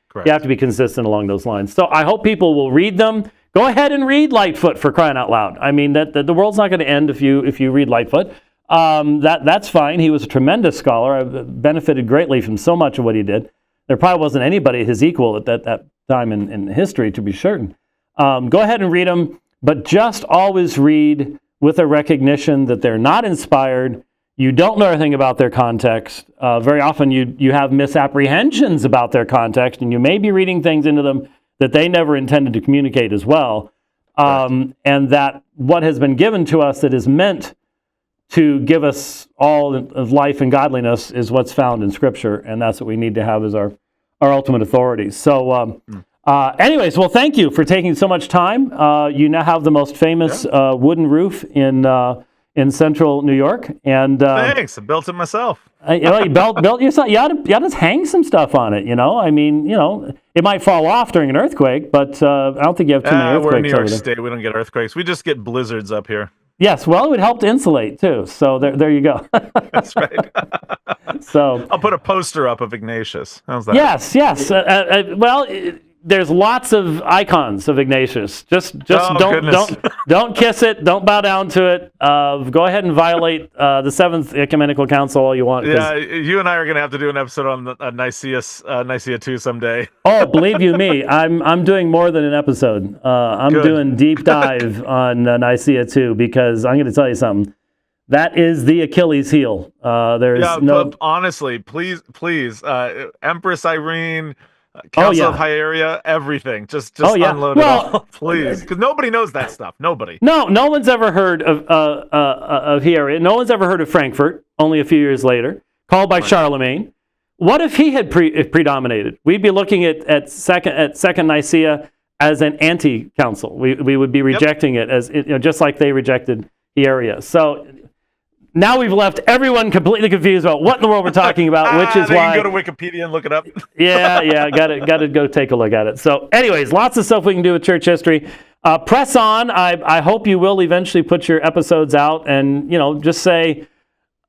consistent along those lines. So I hope people will read them. Go ahead and read Lightfoot, for crying out loud. I mean, that the world's not going to end if you read Lightfoot. That's fine. He was a tremendous scholar. I've benefited greatly from so much of what he did. There probably wasn't anybody his equal at that time in history, to be certain. Go ahead and read them, but just always read with a recognition that they're not inspired. You don't know anything about their context. Very often you have misapprehensions about their context, and you may be reading things into them that they never intended to communicate as well. And that what has been given to us that is meant to give us all of life and godliness is what's found in Scripture, and that's what we need to have as our ultimate authority. So anyways, well, thank you for taking so much time. You now have the most famous wooden roof in central New York. And thanks, I built it myself. You built yourself. You ought to hang some stuff on it. I mean, it might fall off during an earthquake, but I don't think you have too many earthquakes. We're in New York over there. State. We don't get earthquakes. We just get blizzards up here. Yes, well, it would help to insulate too. So there you go. That's right. So I'll put a poster up of Ignatius. How's that? Yes. Well, there's lots of icons of Ignatius. Just don't kiss it. Don't bow down to it. Go ahead and violate the Seventh Ecumenical Council all you want. Yeah, you and I are going to have to do an episode on Nicaea II someday. Oh, believe you me, I'm doing more than an episode. I'm doing deep dive on Nicaea II, because I'm going to tell you something. That is the Achilles heel. Honestly, please, Empress Irene, Council of Hieraea, everything. Just unload it all, please, because nobody knows that stuff. Nobody. No one's ever heard of Hieraea. No one's ever heard of Frankfurt. Only a few years later, called by Charlemagne. What if he had predominated? We'd be looking at second Nicaea as an anti-council. We would be rejecting it as just like they rejected Hieraea. So now we've left everyone completely confused about what in the world we're talking about, which is why you can go to Wikipedia and look it up. yeah, got to go take a look at it. So, anyways, lots of stuff we can do with church history. Press on. I hope you will eventually put your episodes out, and just say,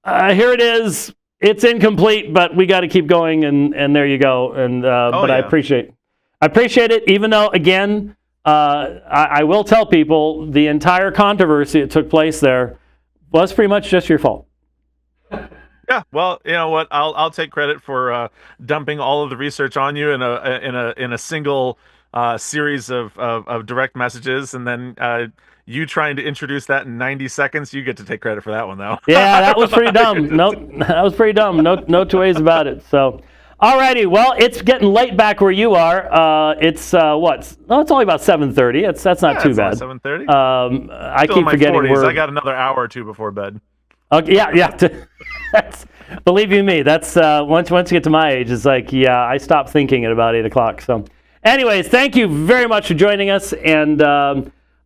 here it is. It's incomplete, but we got to keep going, and there you go. And I appreciate it, even though again, I will tell people the entire controversy that took place there was pretty much just your fault. Yeah, well, you know what? I'll take credit for dumping all of the research on you in a single series of direct messages, and then you trying to introduce that in 90 seconds. You get to take credit for that one, though. Yeah, that was pretty dumb. That was pretty dumb. No two ways about it. So, Alrighty, well, it's getting late back where you are. It's what? No, it's only about 7:30. That's not too bad. 7:30. I Still keep in my forgetting 40s. we're. I got another hour or two before bed. Okay, yeah. That's, believe you me, that's once you get to my age, it's like, yeah, I stop thinking at about 8 o'clock. So, anyways, thank you very much for joining us, and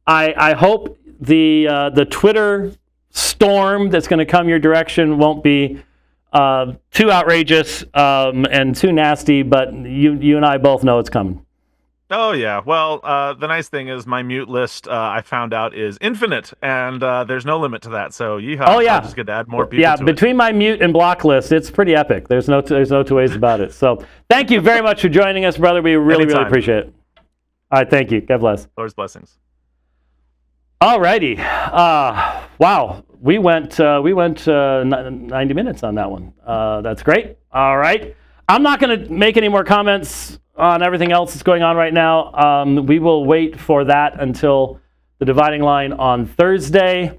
I hope the Twitter storm that's going to come your direction won't be too outrageous and too nasty, but you and I both know it's coming. Oh, yeah. Well, the nice thing is my mute list, I found out, is infinite, and there's no limit to that. So, yeehaw. Oh, yeah. I'll just get to add more people Yeah, to between my mute and block list, it's pretty epic. There's no two ways about it. So, thank you very much for joining us, brother. We really appreciate it. All right, thank you. God bless. Lord's blessings. All righty. Wow. We went 90 minutes on that one. That's great. All right. I'm not going to make any more comments on everything else that's going on right now. We will wait for that until the dividing line on Thursday.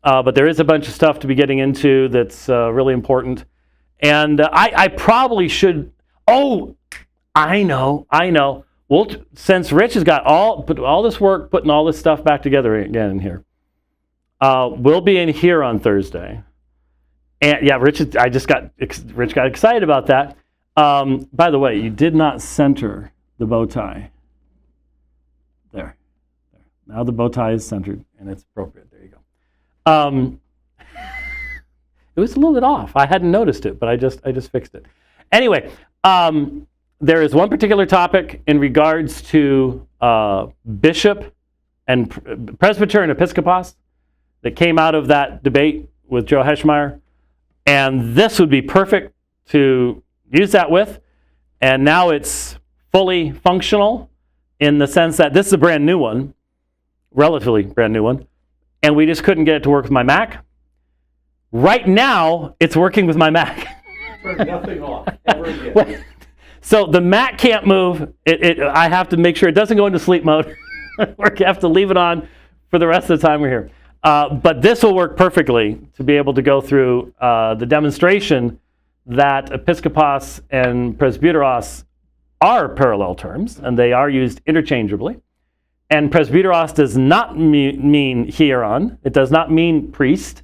But there is a bunch of stuff to be getting into that's really important. And I probably should. Oh, I know. Well, since Rich has got all this work, putting all this stuff back together again in here, we'll be in here on Thursday. And yeah, Rich got excited about that. By the way, you did not center the bow tie. There. Now the bow tie is centered and it's appropriate. There you go. It was a little bit off. I hadn't noticed it, but I just fixed it. Anyway, there is one particular topic in regards to bishop and presbyter and episcopos that came out of that debate with Joe Heschmeyer, and this would be perfect to use that with. And now it's fully functional in the sense that this is a brand new one, relatively brand new one, and we just couldn't get it to work with my Mac. Right now, it's working with my Mac. Turn nothing off ever again. So the Mac can't move. I have to make sure it doesn't go into sleep mode. We have to leave it on for the rest of the time we're here. But this will work perfectly to be able to go through the demonstration that episkopos and presbyteros are parallel terms, and they are used interchangeably. And presbyteros does not mean hieron. It does not mean priest.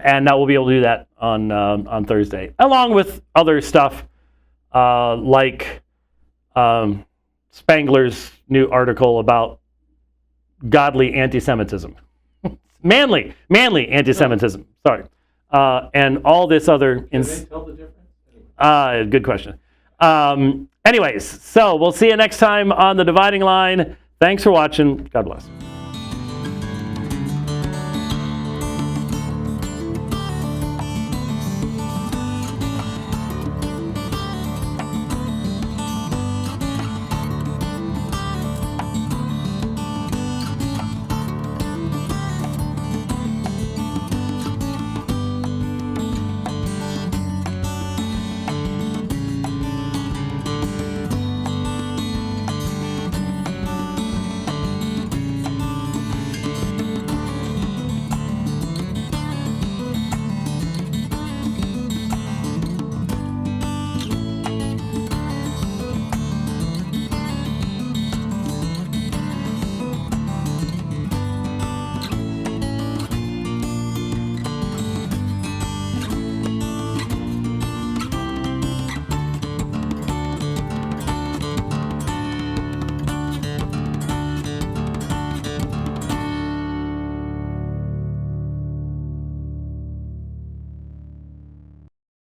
And now we'll be able to do that on Thursday, along with other stuff like Spangler's new article about godly anti-Semitism. manly anti-Semitism, sorry. And all this other... Can they tell the difference? Good question. Anyways, so we'll see you next time on The Dividing Line. Thanks for watching. God bless.